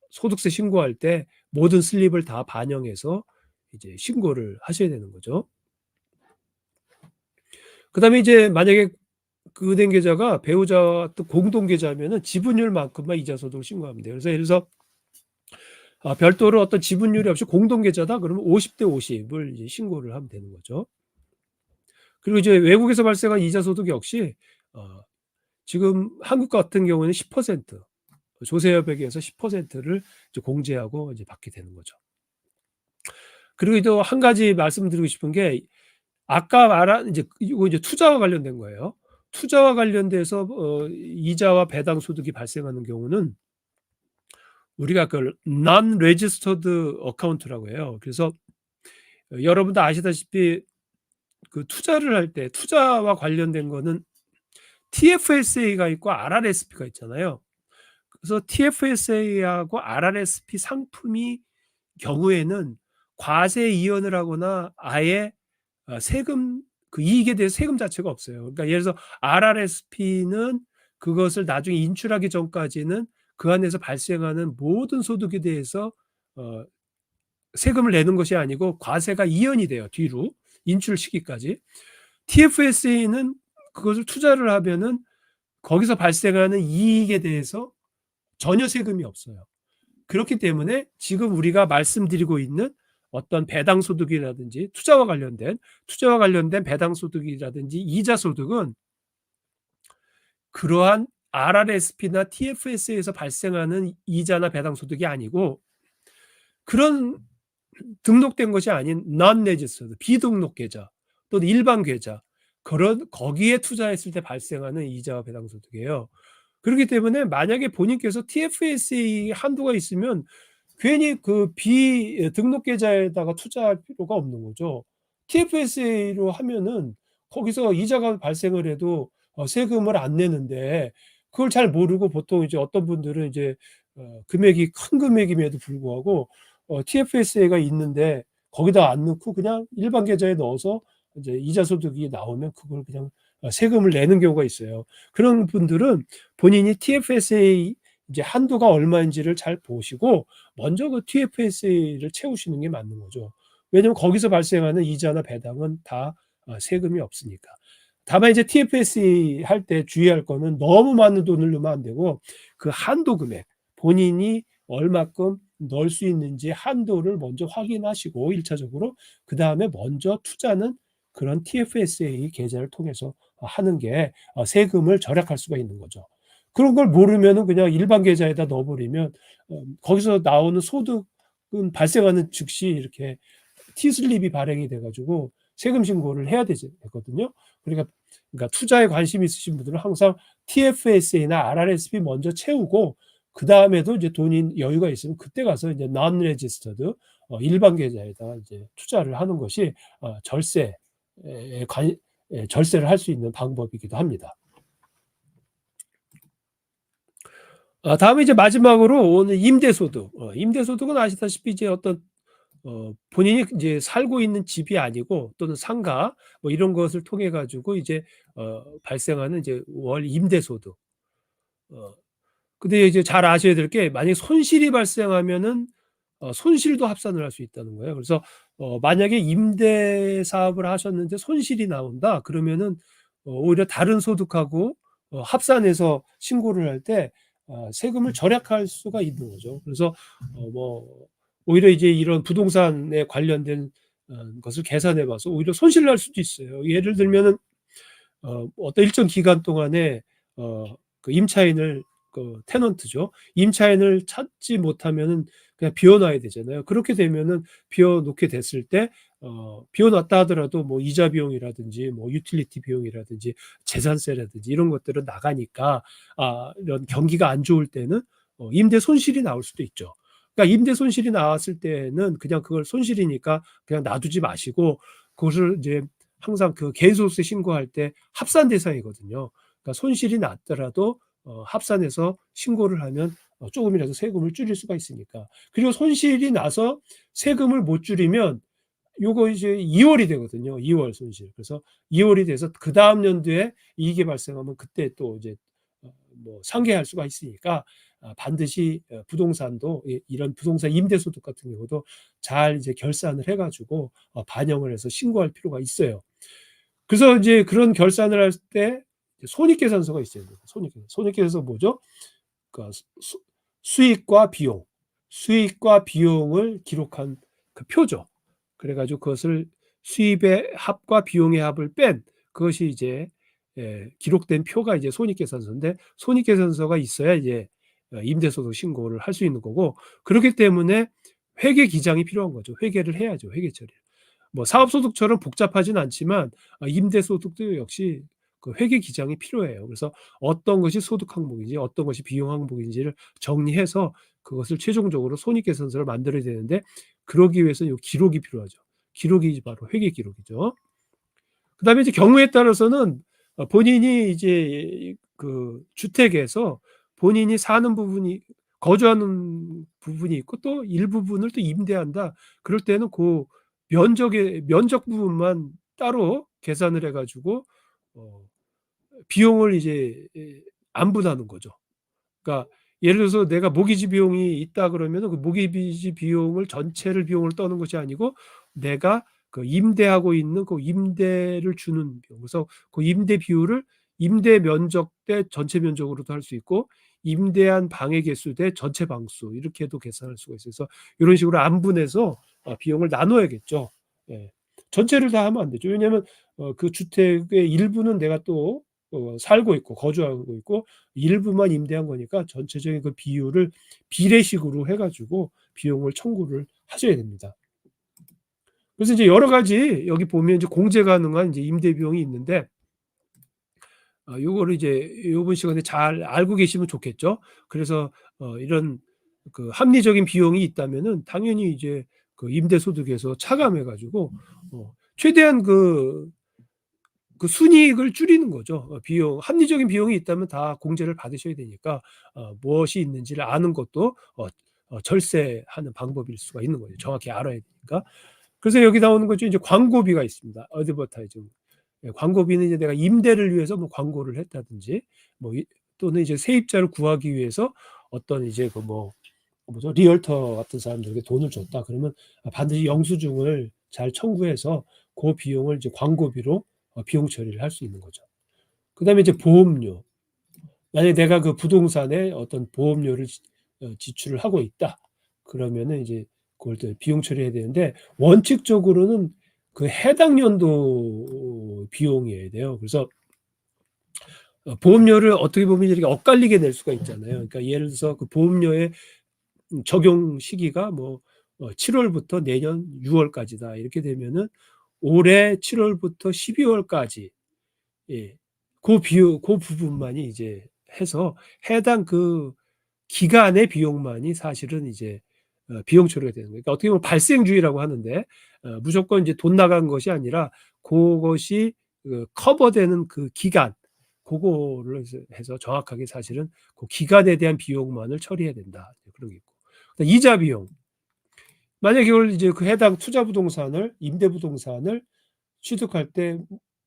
소득세 신고할 때 모든 슬립을 다 반영해서 이제 신고를 하셔야 되는 거죠. 그다음에 이제 만약에 그 은행 계좌가 배우자와 또 공동 계좌면은 지분율만큼만 이자 소득을 신고하면 돼요. 그래서 예를 들어서 별도로 어떤 지분율이 없이 공동 계좌다 그러면 50대 50을 이제 신고를 하면 되는 거죠. 그리고 이제 외국에서 발생한 이자 소득 역시 지금 한국 같은 경우는 10% 조세 협약에 의해서 10%를 이제 공제하고 이제 받게 되는 거죠. 그리고 또 한 가지 말씀드리고 싶은 게 아까 말한 이거 이제 투자와 관련된 거예요. 투자와 관련돼서 이자와 배당 소득이 발생하는 경우는 우리가 그걸 non-registered account라고 해요. 그래서 여러분도 아시다시피 그 투자를 할 때 투자와 관련된 거는 TFSA가 있고 RRSP가 있잖아요. 그래서 TFSA하고 RRSP 상품이 경우에는 과세 이연을 하거나 아예 세금 그 이익에 대해서 세금 자체가 없어요. 그러니까 예를 들어서 RRSP는 그것을 나중에 인출하기 전까지는 그 안에서 발생하는 모든 소득에 대해서 세금을 내는 것이 아니고 과세가 이연이 돼요. 뒤로 인출 시기까지. TFSA는 그것을 투자를 하면은 거기서 발생하는 이익에 대해서 전혀 세금이 없어요. 그렇기 때문에 지금 우리가 말씀드리고 있는 어떤 배당 소득이라든지 투자와 관련된 배당 소득이라든지 이자 소득은 그러한 RRSP나 TFSA에서 발생하는 이자나 배당 소득이 아니고 그런 등록된 것이 아닌 non-registered 비등록 계좌 또는 일반 계좌 거기에 투자했을 때 발생하는 이자와 배당 소득이에요. 그렇기 때문에 만약에 본인께서 TFSA 한도가 있으면 괜히 그 비등록 계좌에다가 투자할 필요가 없는 거죠. TFSA로 하면은 거기서 이자가 발생을 해도 세금을 안 내는데 그걸 잘 모르고 보통 이제 어떤 분들은 이제 금액이 큰 금액임에도 불구하고 TFSA가 있는데 거기다 안 넣고 그냥 일반 계좌에 넣어서 이제 이자 소득이 나오면 그걸 그냥 세금을 내는 경우가 있어요. 그런 분들은 본인이 TFSA 이제 한도가 얼마인지를 잘 보시고 먼저 그 TFSA를 채우시는 게 맞는 거죠. 왜냐하면 거기서 발생하는 이자나 배당은 다 세금이 없으니까. 다만 이제 TFSA 할 때 주의할 거는 너무 많은 돈을 넣으면 안 되고 그 한도 금액 본인이 얼마큼 넣을 수 있는지 한도를 먼저 확인하시고 1차적으로 그다음에 먼저 투자는 그런 TFSA 계좌를 통해서 하는 게 세금을 절약할 수가 있는 거죠. 그런 걸 모르면은 그냥 일반 계좌에다 넣어버리면 거기서 나오는 소득은 발생하는 즉시 이렇게 T슬립이 발행이 돼가지고 세금 신고를 해야 되거든요. 그러니까 투자에 관심 있으신 분들은 항상 TFSA나 RRSP 먼저 채우고 그 다음에도 이제 돈이 여유가 있으면 그때 가서 이제 non-registered 일반 계좌에다 이제 투자를 하는 것이 절세를 할 수 있는 방법이기도 합니다. 다음에 이제 마지막으로 오늘 임대소득. 임대소득은 아시다시피 이제 어떤 본인이 이제 살고 있는 집이 아니고 또는 상가 뭐 이런 것을 통해 가지고 이제 발생하는 이제 월 임대소득. 근데 이제 잘 아셔야 될 게 만약에 손실이 발생하면은 손실도 합산을 할 수 있다는 거예요. 그래서 만약에 임대 사업을 하셨는데 손실이 나온다 그러면은 오히려 다른 소득하고 합산해서 신고를 할 때 세금을 절약할 수가 있는 거죠. 그래서 뭐 오히려 이제 이런 부동산에 관련된 것을 계산해 봐서 오히려 손실을 날 수도 있어요. 예를 들면은 어떤 일정 기간 동안에 그 임차인을 그 테넌트죠. 임차인을 찾지 못하면은 그냥 비워 놔야 되잖아요. 그렇게 되면은 비워 놓게 됐을 때 비워 놨다 하더라도 뭐 이자 비용이라든지 뭐 유틸리티 비용이라든지 재산세라든지 이런 것들은 나가니까 이런 경기가 안 좋을 때는 임대 손실이 나올 수도 있죠. 그러니까 임대 손실이 나왔을 때는 그냥 그걸 손실이니까 그냥 놔두지 마시고 그것을 이제 항상 그 개인소득세 신고할 때 합산 대상이거든요. 그러니까 손실이 났더라도 합산해서 신고를 하면 조금이라도 세금을 줄일 수가 있으니까. 그리고 손실이 나서 세금을 못 줄이면 요거 이제 2월이 되거든요. 2월 손실. 그래서 2월이 돼서 그다음 연도에 이익이 발생하면 그때 또 이제 뭐 상계할 수가 있으니까 반드시 부동산도 이런 부동산 임대소득 같은 경우도 잘 이제 결산을 해가지고 반영을 해서 신고할 필요가 있어요. 그래서 이제 그런 결산을 할 때 손익계산서가 있어요. 손익계산서 뭐죠? 그러니까 수익과 비용, 수익과 비용을 기록한 그 표죠. 그래가지고 그것을 수입의 합과 비용의 합을 뺀 그것이 이제 기록된 표가 이제 손익계산서인데 손익계산서가 있어야 이제 임대소득 신고를 할 수 있는 거고 그렇기 때문에 회계 기장이 필요한 거죠. 회계를 해야죠. 회계 처리. 뭐 사업소득처럼 복잡하진 않지만 임대소득도 역시 그 회계 기장이 필요해요. 그래서 어떤 것이 소득 항목인지 어떤 것이 비용 항목인지를 정리해서 그것을 최종적으로 손익계산서를 만들어야 되는데 그러기 위해서 이 기록이 필요하죠. 기록이 바로 회계 기록이죠. 그다음에 이제 경우에 따라서는 본인이 이제 그 주택에서 본인이 사는 부분이 거주하는 부분이 있고 또 일부분을 또 임대한다. 그럴 때는 그 면적 부분만 따로 계산을 해가지고 어, 비용을 이제 안분하는 거죠. 그러니까 예를 들어서 내가 모기지 비용이 있다 그러면은 그 모기지 비용을 전체를 비용을 떠는 것이 아니고 내가 그 임대하고 있는 그 임대를 주는 비용. 그래서 그 임대 비율을 임대 면적 대 전체 면적으로도 할 수 있고 임대한 방의 개수 대 전체 방수 이렇게도 계산할 수가 있어서 이런 식으로 안분해서 비용을 나눠야겠죠. 예. 전체를 다 하면 안 되죠. 왜냐하면 그 주택의 일부는 내가 또 살고 있고 거주하고 있고 일부만 임대한 거니까 전체적인 그 비율을 비례식으로 해가지고 비용을 청구를 하셔야 됩니다. 그래서 이제 여러 가지 여기 보면 이제 공제 가능한 이제 임대 비용이 있는데 요거를 이제 요번 시간에 잘 알고 계시면 좋겠죠. 그래서 이런 그 합리적인 비용이 있다면은 당연히 이제 그 임대소득에서 차감해 가지고 최대한 그 순이익을 줄이는 거죠. 비용 합리적인 비용이 있다면 다 공제를 받으셔야 되니까 무엇이 있는지를 아는 것도 절세하는 방법일 수가 있는 거죠. 정확히 알아야 되니까. 그래서 여기 나오는 거죠. 이제 광고비가 있습니다. 어드버타이징. 광고비는 이제 내가 임대를 위해서 뭐 광고를 했다든지 뭐 또는 이제 세입자를 구하기 위해서 어떤 이제 그 뭐죠 리얼터 같은 사람들에게 돈을 줬다 그러면 반드시 영수증을 잘 청구해서 그 비용을 이제 광고비로 비용 처리를 할 수 있는 거죠. 그다음에 이제 보험료. 만약에 내가 그 부동산에 어떤 보험료를 지출을 하고 있다. 그러면은 이제 그걸 또 비용 처리해야 되는데 원칙적으로는 그 해당 연도 비용이어야 돼요. 그래서 보험료를 어떻게 보면 이렇게 엇갈리게 낼 수가 있잖아요. 그러니까 예를 들어서 그 보험료의 적용 시기가 뭐 7월부터 내년 6월까지다. 이렇게 되면은 올해 7월부터 12월까지 예. 그 부분만이 이제 해서 해당 그 기간의 비용만이 사실은 이제 비용 처리가 되는 거예요. 그러니까 어떻게 보면 발생주의라고 하는데 무조건 이제 돈 나간 것이 아니라 그것이 커버되는 그 기간 그거를 해서 정확하게 사실은 그 기간에 대한 비용만을 처리해야 된다. 그런 게 있고. 이자 비용. 만약에 이걸 이제 그 해당 투자 부동산을 임대 부동산을 취득할 때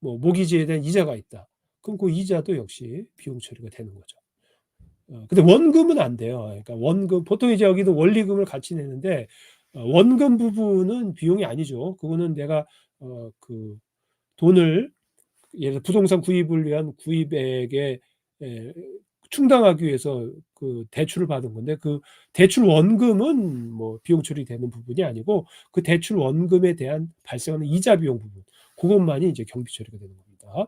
뭐 모기지에 대한 이자가 있다. 그럼 그 이자도 역시 비용 처리가 되는 거죠. 근데 원금은 안 돼요. 그러니까 원금 보통 이제 여기도 원리금을 같이 내는데 원금 부분은 비용이 아니죠. 그거는 내가 그 돈을 예를 들어 부동산 구입을 위한 구입액에 에, 충당하기 위해서 그 대출을 받은 건데 그 대출 원금은 뭐 비용 처리되는 부분이 아니고 그 대출 원금에 대한 발생하는 이자 비용 부분 그것만이 이제 경비 처리가 되는 겁니다.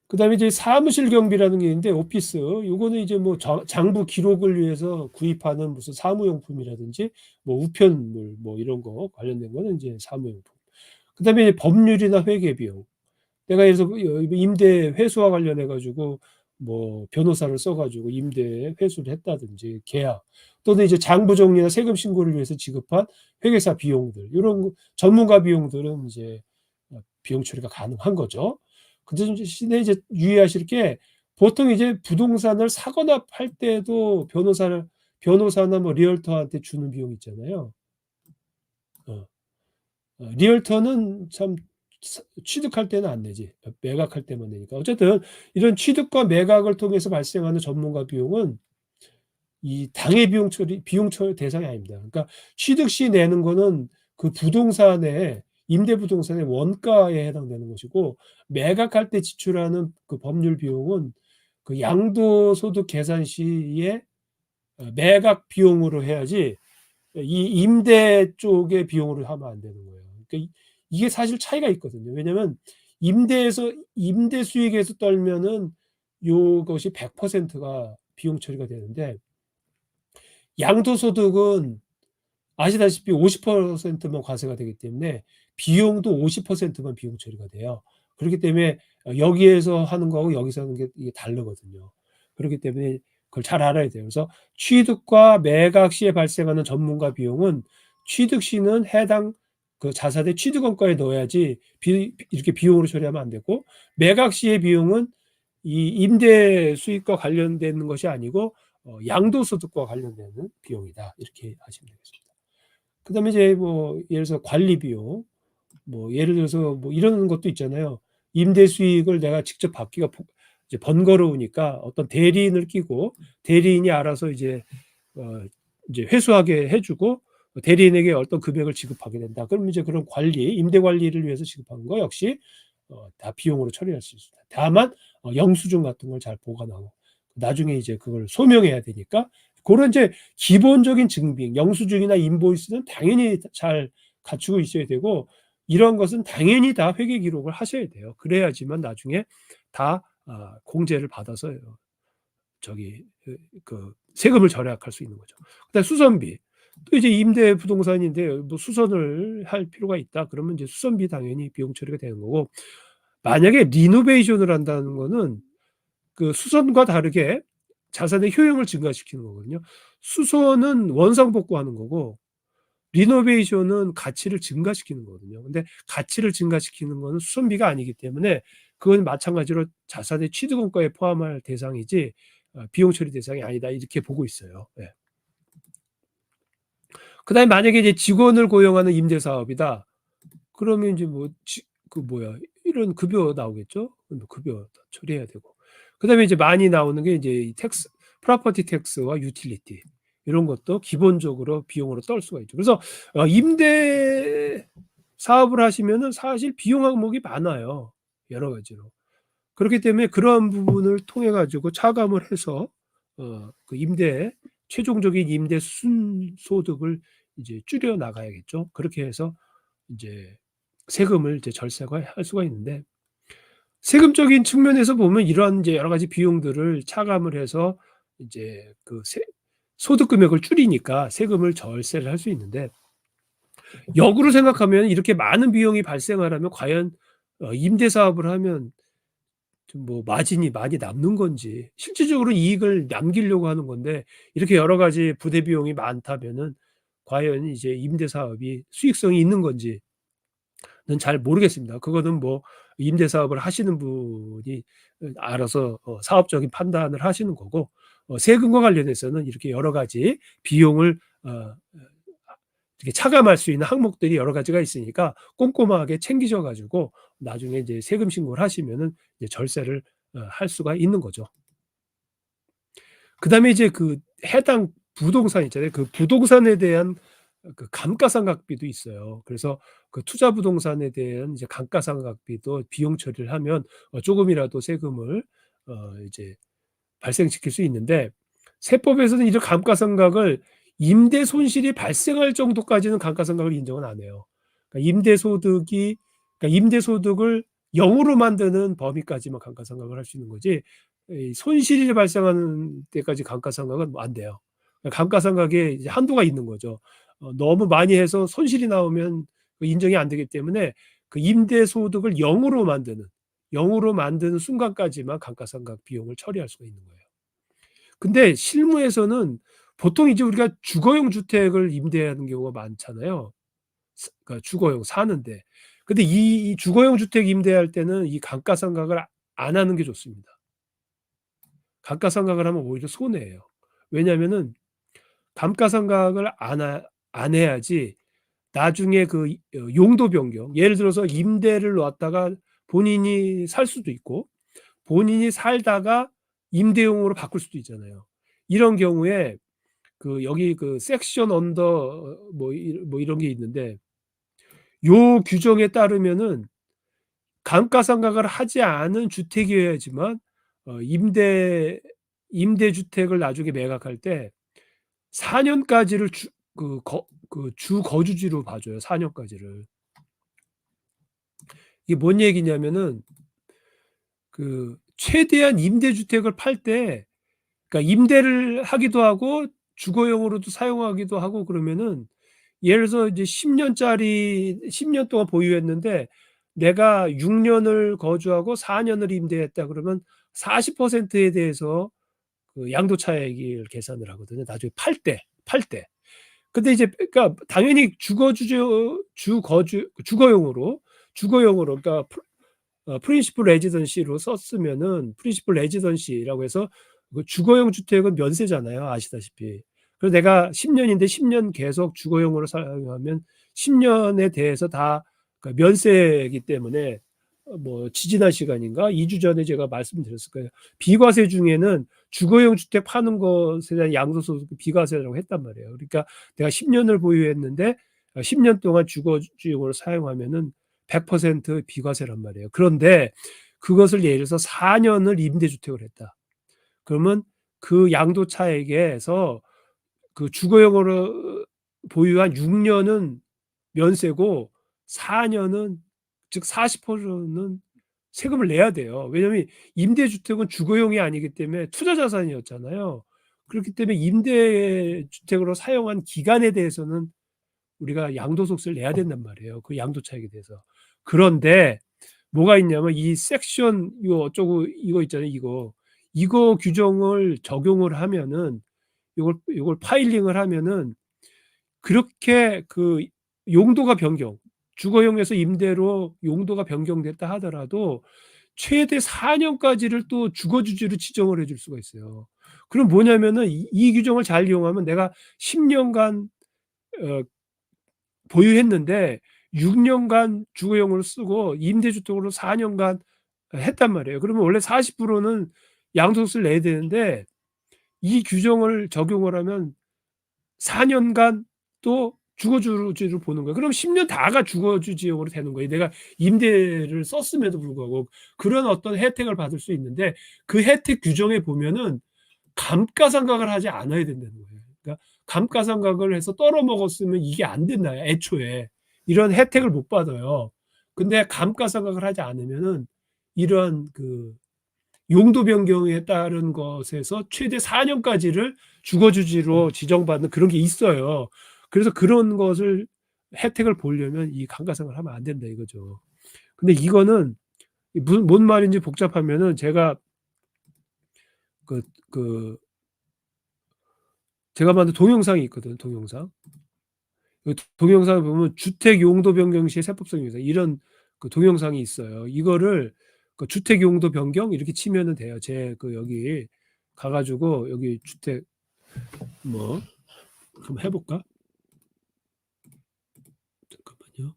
그다음에 이제 사무실 경비라는 게 있는데 오피스 요거는 이제 뭐 장부 기록을 위해서 구입하는 무슨 사무용품이라든지 뭐 우편물 뭐 이런 거 관련된 거는 이제 사무용품. 그다음에 법률이나 회계 비용. 내가 그래서 임대 회수와 관련해 가지고 뭐 변호사를 써 가지고 임대 회수를 했다든지 계약, 또는 이제 장부 정리나 세금 신고를 위해서 지급한 회계사 비용들, 요런 전문가 비용들은 이제 비용 처리가 가능한 거죠. 그 대신에 이제 유의하실 게, 보통 이제 부동산을 사거나 팔 때도 변호사나 뭐 리얼터한테 주는 비용 있잖아요. 어. 리얼터는 참 취득할 때는 안 내지. 매각할 때만 내니까. 어쨌든 이런 취득과 매각을 통해서 발생하는 전문가 비용은 이 당해 비용 처리 대상이 아닙니다. 그러니까 취득 시 내는 거는 그 부동산의 임대 부동산의 원가에 해당되는 것이고, 매각할 때 지출하는 그 법률 비용은 그 양도소득 계산 시에 매각 비용으로 해야지, 이 임대 쪽의 비용으로 하면 안 되는 거예요. 그러니까 이게 사실 차이가 있거든요. 왜냐면 임대 수익에서 떨면은 요것이 100%가 비용 처리가 되는데, 양도소득은 아시다시피 50%만 과세가 되기 때문에 비용도 50%만 비용 처리가 돼요. 그렇기 때문에 여기에서 하는 거하고 여기서 하는 게 이게 다르거든요. 그렇기 때문에 그걸 잘 알아야 돼요. 그래서 취득과 매각 시에 발생하는 전문가 비용은 취득 시는 해당 그 자산의 취득 원가에 넣어야지 이렇게 비용으로 처리하면 안 되고, 매각 시의 비용은 이 임대 수익과 관련되는 것이 아니고 양도소득과 관련되는 비용이다. 이렇게 하시면 되겠습니다. 그다음에 이제 뭐 예를 들어서 관리 비용, 뭐 예를 들어서 뭐 이런 것도 있잖아요. 임대 수익을 내가 직접 받기가 이제 번거로우니까 어떤 대리인을 끼고, 대리인이 알아서 이제 어 이제 회수하게 해 주고 대리인에게 어떤 금액을 지급하게 된다. 그럼 이제 그런 관리, 임대 관리를 위해서 지급하는 거 역시 다 비용으로 처리할 수 있습니다. 다만 영수증 같은 걸 잘 보관하고 나중에 이제 그걸 소명해야 되니까, 고런 이제 기본적인 증빙, 영수증이나 인보이스는 당연히 잘 갖추고 있어야 되고, 이런 것은 당연히 다 회계 기록을 하셔야 돼요. 그래야지만 나중에 다 공제를 받아서 저기 그 세금을 절약할 수 있는 거죠. 그다음에 수선비. 또 이제 임대 부동산인데 뭐 수선을 할 필요가 있다. 그러면 이제 수선비 당연히 비용 처리가 되는 거고, 만약에 리노베이션을 한다는 거는 그 수선과 다르게 자산의 효용을 증가시키는 거거든요. 수선은 원상복구하는 거고, 리노베이션은 가치를 증가시키는 거거든요. 근데 가치를 증가시키는 거는 수선비가 아니기 때문에 그건 마찬가지로 자산의 취득원가에 포함할 대상이지 비용 처리 대상이 아니다, 이렇게 보고 있어요. 예. 그다음에 만약에 이제 직원을 고용하는 임대 사업이다. 그러면 이제 뭐 그 뭐야, 이런 급여 나오겠죠. 급여 처리해야 되고. 그다음에 이제 많이 나오는 게 이제 이 텍스, 프로퍼티 텍스와 유틸리티, 이런 것도 기본적으로 비용으로 떨 수가 있죠. 그래서 임대 사업을 하시면은 사실 비용 항목이 많아요, 여러 가지로. 그렇기 때문에 그러한 부분을 통해 가지고 차감을 해서 그 최종적인 임대 순소득을 이제 줄여 나가야겠죠. 그렇게 해서 이제 세금을 이제 절세할 수가 있는데, 세금적인 측면에서 보면 이러한 이제 여러 가지 비용들을 차감을 해서 이제 그 소득 금액을 줄이니까 세금을 절세를 할 수 있는데, 역으로 생각하면 이렇게 많은 비용이 발생하려면 과연 임대 사업을 하면 좀 뭐 마진이 많이 남는 건지, 실질적으로 이익을 남기려고 하는 건데 이렇게 여러 가지 부대 비용이 많다면은 과연 이제 임대 사업이 수익성이 있는 건지는 잘 모르겠습니다. 그거는 뭐 임대 사업을 하시는 분이 알아서 사업적인 판단을 하시는 거고, 세금과 관련해서는 이렇게 여러 가지 비용을 이렇게 차감할 수 있는 항목들이 여러 가지가 있으니까 꼼꼼하게 챙기셔 가지고 나중에 이제 세금 신고를 하시면은 이제 절세를 할 수가 있는 거죠. 그다음에 이제 그 해당 부동산 있잖아요. 그 부동산에 대한 그 감가상각비도 있어요. 그래서 그 투자 부동산에 대한 이제 감가상각비도 비용 처리를 하면 조금이라도 세금을 이제 발생시킬 수 있는데, 세법에서는 이런 감가상각을 임대 손실이 발생할 정도까지는 감가상각을 인정은 안 해요. 그러니까 임대소득을 0으로 만드는 범위까지만 감가상각을 할 수 있는 거지, 이 손실이 발생하는 때까지 감가상각은 안 돼요. 그러니까 감가상각에 이제 한도가 있는 거죠. 너무 많이 해서 손실이 나오면 인정이 안 되기 때문에 그 임대소득을 0으로 만드는, 0으로 만드는 순간까지만 감가상각 비용을 처리할 수가 있는 거예요. 근데 실무에서는 보통 이제 우리가 주거용 주택을 임대하는 경우가 많잖아요. 그러니까 주거용 사는데. 근데 이 주거용 주택 임대할 때는 이 감가상각을 안 하는 게 좋습니다. 감가상각을 하면 오히려 손해예요. 왜냐하면은 감가상각을 안 해야지 나중에 그 용도 변경, 예를 들어서 임대를 놨다가 본인이 살 수도 있고 본인이 살다가 임대용으로 바꿀 수도 있잖아요. 이런 경우에 그 여기 그 섹션 언더 뭐 이런 게 있는데 요 규정에 따르면은 감가상각을 하지 않은 주택이어야지만 임대주택을 나중에 매각할 때 4 년까지를 주거주지로 봐 줘요, 4 년까지를. 이게 뭔 얘기냐면은 최대한 임대주택을 팔 때, 그러니까 임대를 하기도 하고 주거용으로도 사용하기도 하고 그러면은 예를 들어서 이제 10 년 동안 보유했는데 내가 6 년을 거주하고 4 년을 임대했다 그러면 40%에 대해서 양도 차익을 계산을 하거든요, 나중에 팔 때. 근데 이제 그러니까 당연히 주거용으로 그러니까 프린시플 레지던시로 썼으면은 프린시플 레지던시라고 해서 그 주거용 주택은 면세잖아요, 아시다시피. 그래서 내가 10 년인데 10년 계속 주거용으로 사용하면 10 년에 대해서 다 면세이기 때문에 뭐 지지난 시간인가 2주 전에 제가 말씀드렸을 거예요. 비과세 중에는 주거용 주택 파는 것에 대한 양도소득 비과세라고 했단 말이에요. 그러니까 내가 10 년을 보유했는데 10년 동안 주거용으로 사용하면은 100% 비과세란 말이에요. 그런데 그것을 예를 들어서 4 년을 임대주택을 했다. 그러면 그 양도 차익에서 그 주거용으로 보유한 6 년은 면세고 4 년은 즉 40%는 세금을 내야 돼요. 왜냐하면 임대주택은 주거용이 아니기 때문에 투자 자산이었잖아요. 그렇기 때문에 임대주택으로 사용한 기간에 대해서는 우리가 양도소득세를 내야 된단 말이에요, 그 양도 차익에 대해서. 그런데 뭐가 있냐면 이 섹션 이거 어쩌고 이거 있잖아요, 이거 규정을 적용을 하면은 요걸 파일링을 하면은 그렇게 용도가 주거용에서 임대로 용도가 변경됐다 하더라도 최대 4 년까지를 또 주거주지로 지정을 해줄 수가 있어요. 그럼 뭐냐면은 이 규정을 잘 이용하면 내가 10 년간 어 보유했는데 6 년간 주거용으로 쓰고 임대주택으로 4 년간 했단 말이에요. 그러면 원래 40%는 양도세를 내야 되는데 이 규정을 적용을 하면 4 년간 또 주거주지로 보는 거예요. 그럼 10년 다가 주거주지용으로 되는 거예요. 내가 임대를 썼음에도 불구하고 그런 어떤 혜택을 받을 수 있는데 그 혜택 규정에 보면은 감가상각을 하지 않아야 된다는 거예요. 그러니까 감가상각을 해서 떨어 먹었으면 이게 안 된다, 애초에. 이런 혜택을 못 받아요. 근데 감가상각을 하지 않으면은 이러한 용도 변경에 따른 것에서 최대 4 년까지를 주거주지로 지정받는 그런 게 있어요. 그래서 그런 것을 혜택을 보려면 이 감가상각을 하면 안 된다 이거죠. 근데 이거는 뭔 말인지 복잡하면은 제가 그 그 제가 만든 동영상이 있거든요, 동영상. 그 동영상을 보면 주택 용도 변경 시 세법성 유예 이런 동영상이 있어요. 이거를 주택 용도 변경 이렇게 치면은 돼요. 제 여기 가 가지고 여기 주택 뭐 한번 해 볼까? 잠깐만요.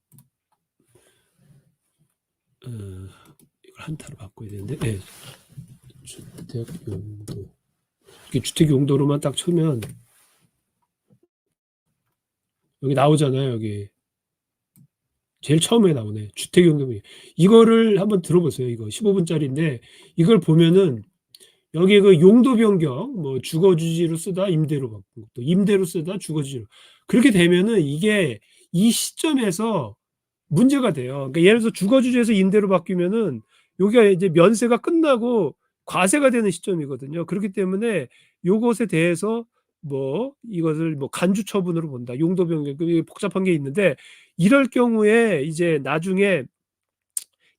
이걸 한타로 바꿔야 되는데 예. 주택 용도. 이게 주택 용도로만 딱 치면 여기 나오잖아요, 여기. 제일 처음에 나오네. 주택 용도. 이거를 한번 들어보세요. 이거 15 분짜리인데 이걸 보면은 여기에 용도 변경 뭐 주거주지로 쓰다 임대로 바꾸고 또 임대로 쓰다 주거주지로 그렇게 되면은 이게 이 시점에서 문제가 돼요. 그러니까 예를 들어서 주거주지에서 임대로 바뀌면은 여기가 이제 면세가 끝나고 과세가 되는 시점이거든요. 그렇기 때문에 요것에 대해서 뭐 이것을 뭐 간주 처분으로 본다. 용도 변경 복잡한 게 있는데 이럴 경우에 이제 나중에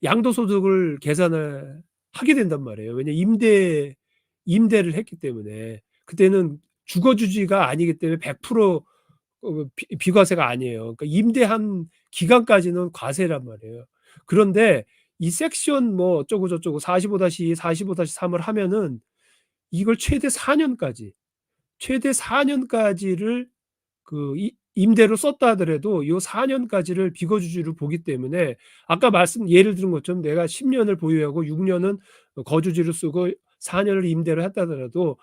양도소득을 계산을 하게 된단 말이에요. 왜냐 임대를 했기 때문에. 그때는 주거주지가 아니기 때문에 100% 비과세가 아니에요. 그러니까 임대한 기간까지는 과세란 말이에요. 그런데 이 섹션 뭐 어쩌고 저쩌고 45-2, 45-3을 하면은 이걸 최대 4년까지를 그 임대로 썼다 하더라도 요 4년까지를 비거주지로 보기 때문에 아까 예를 들은 것처럼 내가 10년을 보유하고 6년은 거주지로 쓰고 4년을 임대를 했다 하더라도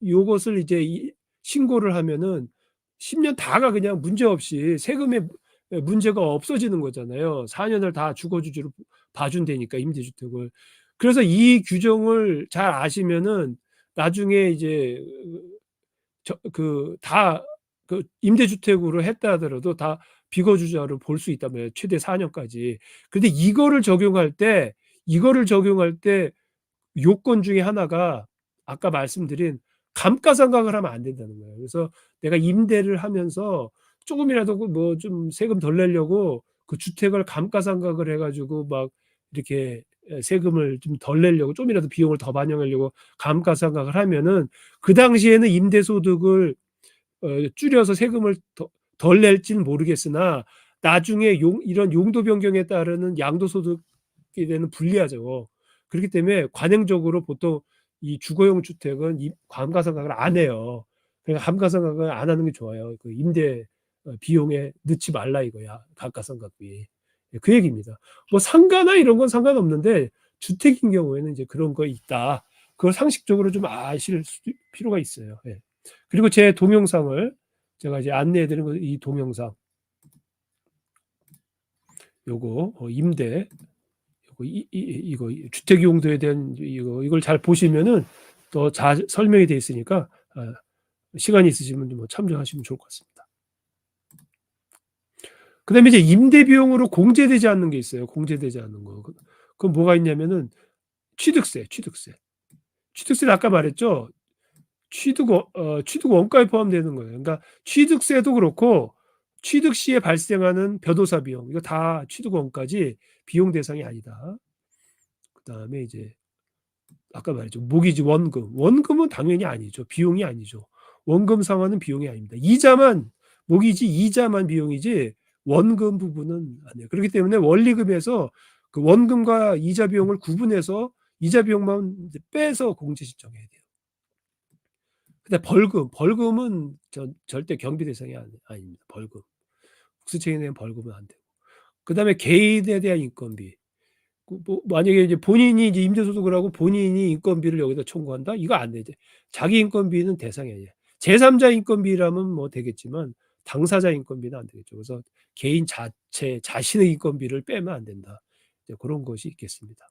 요것을 이제 신고를 하면은 10년 다가 그냥 문제없이 세금에 문제가 없어지는 거잖아요. 4년을 다 주거주지로 봐준다니까 임대주택을. 그래서 이 규정을 잘 아시면은 나중에 이제 다 임대주택으로 했다 하더라도 다 비거주자로 볼 수 있단 말이에요. 최대 4년까지. 근데 이거를 적용할 때 요건 중에 하나가 아까 말씀드린 감가상각을 하면 안 된다는 거예요. 그래서 내가 임대를 하면서 조금이라도 뭐 좀 세금 덜 내려고 그 주택을 감가상각을 해가지고 막 이렇게 세금을 좀 덜 내려고 좀이라도 비용을 더 반영하려고 감가상각을 하면은 그 당시에는 임대소득을 줄여서 세금을 덜 낼지는 모르겠으나 나중에 이런 용도 변경에 따르는 양도소득에 대한 불리하죠. 그렇기 때문에 관행적으로 보통 이 주거용 주택은 감가상각을 안 해요. 그러니까 감가상각을 안 하는 게 좋아요. 그 임대 비용에 넣지 말라 이거야. 감가상각비. 그 얘기입니다. 뭐 상가나 이런 건 상관없는데 주택인 경우에는 이제 그런 거 있다. 그걸 상식적으로 좀 아실 필요가 있어요. 예. 그리고 제 동영상을 제가 이제 안내해 드리는 이 동영상 요거 임대 요거 이거 주택 용도에 대한 이걸 잘 보시면은 더 설명이 돼 있으니까 시간이 있으시면 뭐 참조하시면 좋을 것 같습니다. 그다음에 이제 임대 비용으로 공제되지 않는 게 있어요. 공제되지 않는 거. 그건 뭐가 있냐면은 취득세는 아까 말했죠. 취득 원가에 포함되는 거예요. 그러니까 취득세도 그렇고 취득 시에 발생하는 변호사 비용 이거 다 취득 원가지 비용 대상이 아니다. 그다음에 이제 아까 말했죠. 모기지 원금은 당연히 아니죠. 비용이 아니죠. 원금 상환은 비용이 아닙니다. 모기지 이자만 비용이지 원금 부분은 아니에요. 그렇기 때문에 원리금에서 그 원금과 이자 비용을 구분해서 이자 비용만 빼서 공제 신청해야 돼요. 근데 벌금은 절대 경비 대상이 아닙니다. 벌금. 국세청에 대한 벌금은 안 되고. 그다음에 개인에 대한 인건비. 뭐 만약에 이제 본인이 이제 임대소득을 하고 본인이 인건비를 여기다 청구한다? 이거 안 되죠. 자기 인건비는 대상이 아니에요. 제3자 인건비라면 뭐 되겠지만 당사자 인건비는 안 되겠죠. 그래서 개인 자신의 인건비를 빼면 안 된다. 그런 것이 있겠습니다.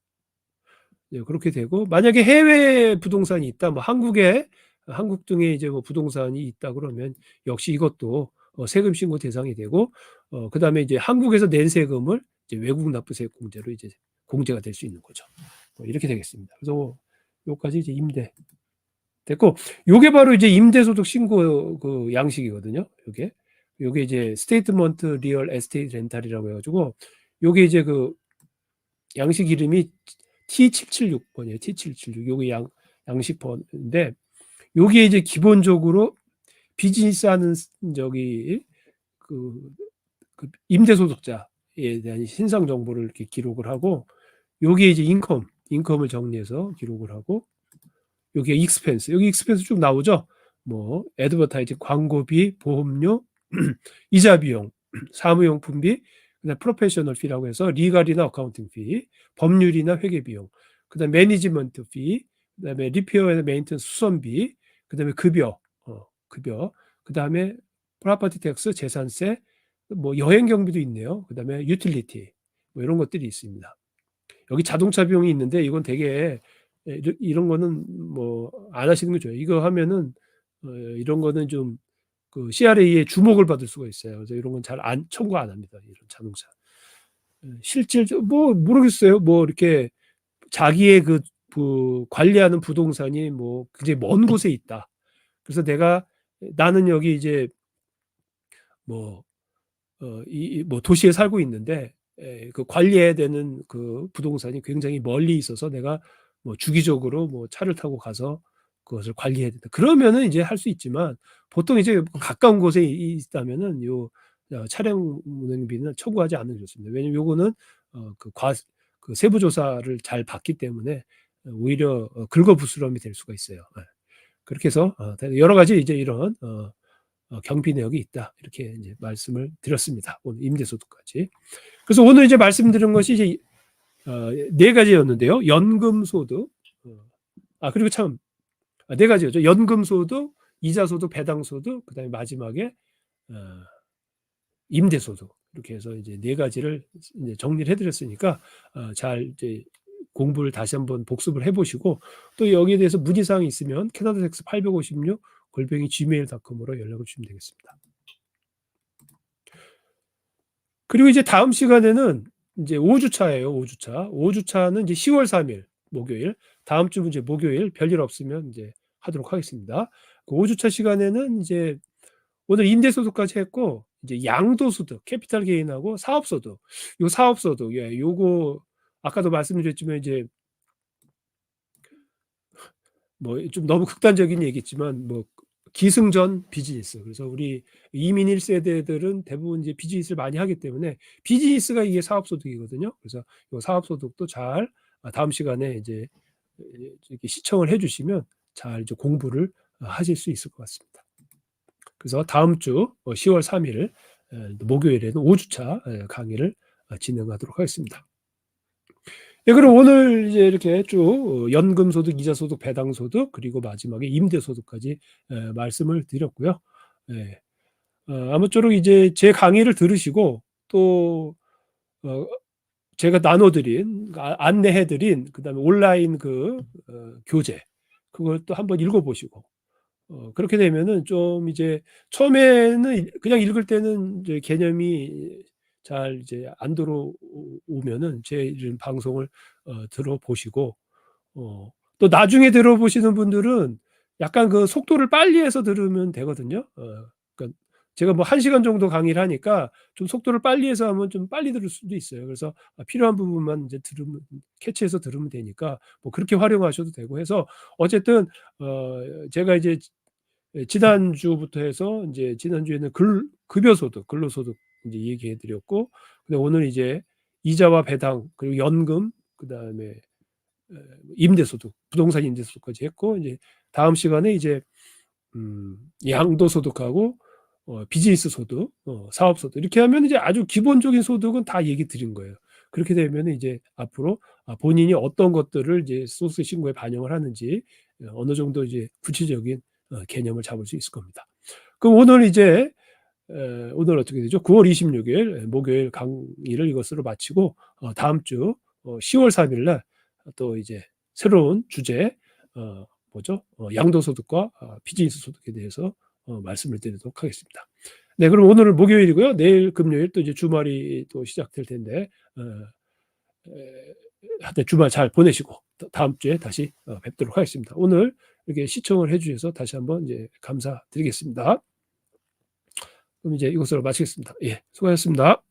그렇게 되고 만약에 해외 부동산이 있다, 뭐 한국 등에 이제 뭐 부동산이 있다 그러면 역시 이것도 세금 신고 대상이 되고 그다음에 이제 한국에서 낸 세금을 이제 외국 납부세 공제로 이제 공제가 될 수 있는 거죠. 이렇게 되겠습니다. 그래서 요까지 이제 임대 됐고 요게 바로 이제 임대소득 신고 그 양식이거든요. 요게 이제 스테이트먼트 리얼 에스테이트 렌탈이라고 해가지고 요게 이제 그 양식 이름이 T776번이에요. T776. 요게 양식번인데 요게 이제 기본적으로 비즈니스 하는 그 임대소득자에 대한 신상 정보를 이렇게 기록을 하고 요게 이제 인컴을 정리해서 기록을 하고 요게 익스펜스. 여기 익스펜스 쭉 나오죠. 뭐 애드버타이징 광고비, 보험료, 이자 비용, 사무용품비, 그다음 프로페셔널 피라고 해서 리갈이나 어카운팅 피, 법률이나 회계 비용, 그다음 매니지먼트 피, 그다음에 리페어 앤 메인텐스 수선비, 그다음에 급여, 그다음에 프로퍼티 텍스 재산세, 뭐 여행 경비도 있네요. 그다음에 유틸리티 뭐 이런 것들이 있습니다. 여기 자동차 비용이 있는데 이건 되게 이런 거는 뭐 안 하시는 게 좋아요. 이거 하면은 이런 거는 좀 그 CRA의 주목을 받을 수가 있어요. 그래서 이런 건 잘 청구 안 합니다. 이런 자동차. 실질적으로 뭐 모르겠어요. 뭐 이렇게 자기의 그 관리하는 부동산이 뭐 굉장히 먼 곳에 있다. 그래서 나는 여기 이제 뭐 뭐 도시에 살고 있는데 그 관리해야 되는 그 부동산이 굉장히 멀리 있어서 내가 뭐 주기적으로 뭐 차를 타고 가서 그것을 관리해야 된다. 그러면은 이제 할 수 있지만 보통 이제 가까운 곳에 있다면은 요 차량 운행비는 청구하지 않는 게 좋습니다. 왜냐면 요거는 그 세부 조사를 잘 받기 때문에 오히려 긁어부스럼이 될 수가 있어요. 예. 그렇게 해서 여러 가지 이제 이런 경비 내역이 있다. 이렇게 이제 말씀을 드렸습니다. 오늘 임대소득까지. 그래서 오늘 이제 말씀드린 것이 이제 네 가지였는데요. 연금소득, 그리고 참 네 가지였죠. 연금소득, 이자소득, 배당소득, 그다음에 마지막에 어, 임대소득 이렇게 해서 이제 네 가지를 이제 정리를 해드렸으니까 잘 이제 공부를 다시 한번 복습을 해보시고 또 여기에 대해서 문의사항이 있으면 캐나다섹스 856 gmail.com으로 연락을 주시면 되겠습니다. 그리고 이제 다음 시간에는 이제 5주차예요. 5주차. 5주차는 이제 10월 3일 목요일. 다음 주 이제 목요일 별일 없으면 이제 하도록 하겠습니다. 그 5주차 시간에는 이제 오늘 임대소득까지 했고 이제 양도소득, 캐피탈 게인하고 사업소득. 요 사업소득, 예, 요거 아까도 말씀드렸지만 이제 뭐 좀 너무 극단적인 얘기지만 뭐 기승전 비즈니스. 그래서 우리 이민 1세대들은 대부분 이제 비즈니스를 많이 하기 때문에 비즈니스가 이게 사업소득이거든요. 그래서 이 사업소득도 잘 다음 시간에 이제 이렇게 시청을 해주시면 잘 이제 공부를 하실 수 있을 것 같습니다. 그래서 다음 주 10월 3일 목요일에는 5주차 강의를 진행하도록 하겠습니다. 예, 그럼 오늘 이제 이렇게 쭉 연금소득, 이자소득, 배당소득, 그리고 마지막에 임대소득까지 말씀을 드렸고요. 예, 아무쪼록 이제 제 강의를 들으시고 또 제가 나눠드린, 안내해드린, 그다음에 온라인 교재 그걸 또 한번 읽어보시고 그렇게 되면은 좀 이제 처음에는 그냥 읽을 때는 이제 개념이 잘 이제 안 들어오면은 제 이런 방송을 들어보시고 또 나중에 들어보시는 분들은 약간 그 속도를 빨리 해서 들으면 되거든요. 그러니까 제가 뭐 1시간 정도 강의를 하니까 좀 속도를 빨리 해서 하면 좀 빨리 들을 수도 있어요. 그래서 필요한 부분만 이제 들으면 캐치해서 들으면 되니까 뭐 그렇게 활용하셔도 되고 해서 어쨌든 제가 이제 지난주부터 해서 이제 지난주에는 급여소득, 근로소득 이제 얘기해 드렸고 근데 오늘 이제 이자와 배당 그리고 연금 그다음에 임대소득, 부동산 임대소득까지 했고 이제 다음 시간에 이제 양도소득하고 비즈니스 소득, 사업소득 이렇게 하면 이제 아주 기본적인 소득은 다 얘기 드린 거예요. 그렇게 되면 이제 앞으로 본인이 어떤 것들을 이제 소득세 신고에 반영을 하는지 어느 정도 이제 구체적인 개념을 잡을 수 있을 겁니다. 그럼 오늘 이제 오늘 어떻게 되죠? 9월 26일 목요일 강의를 이것으로 마치고 다음 주 10월 3일 날 또 이제 새로운 주제 뭐죠? 양도소득과 비즈니스 소득에 대해서 말씀을 드리도록 하겠습니다. 네, 그럼 오늘은 목요일이고요. 내일 금요일 또 이제 주말이 또 시작될 텐데 하여튼 주말 잘 보내시고 다음 주에 다시 뵙도록 하겠습니다. 오늘 이렇게 시청을 해주셔서 다시 한번 이제 감사드리겠습니다. 그럼 이제 이것으로 마치겠습니다. 예, 수고하셨습니다.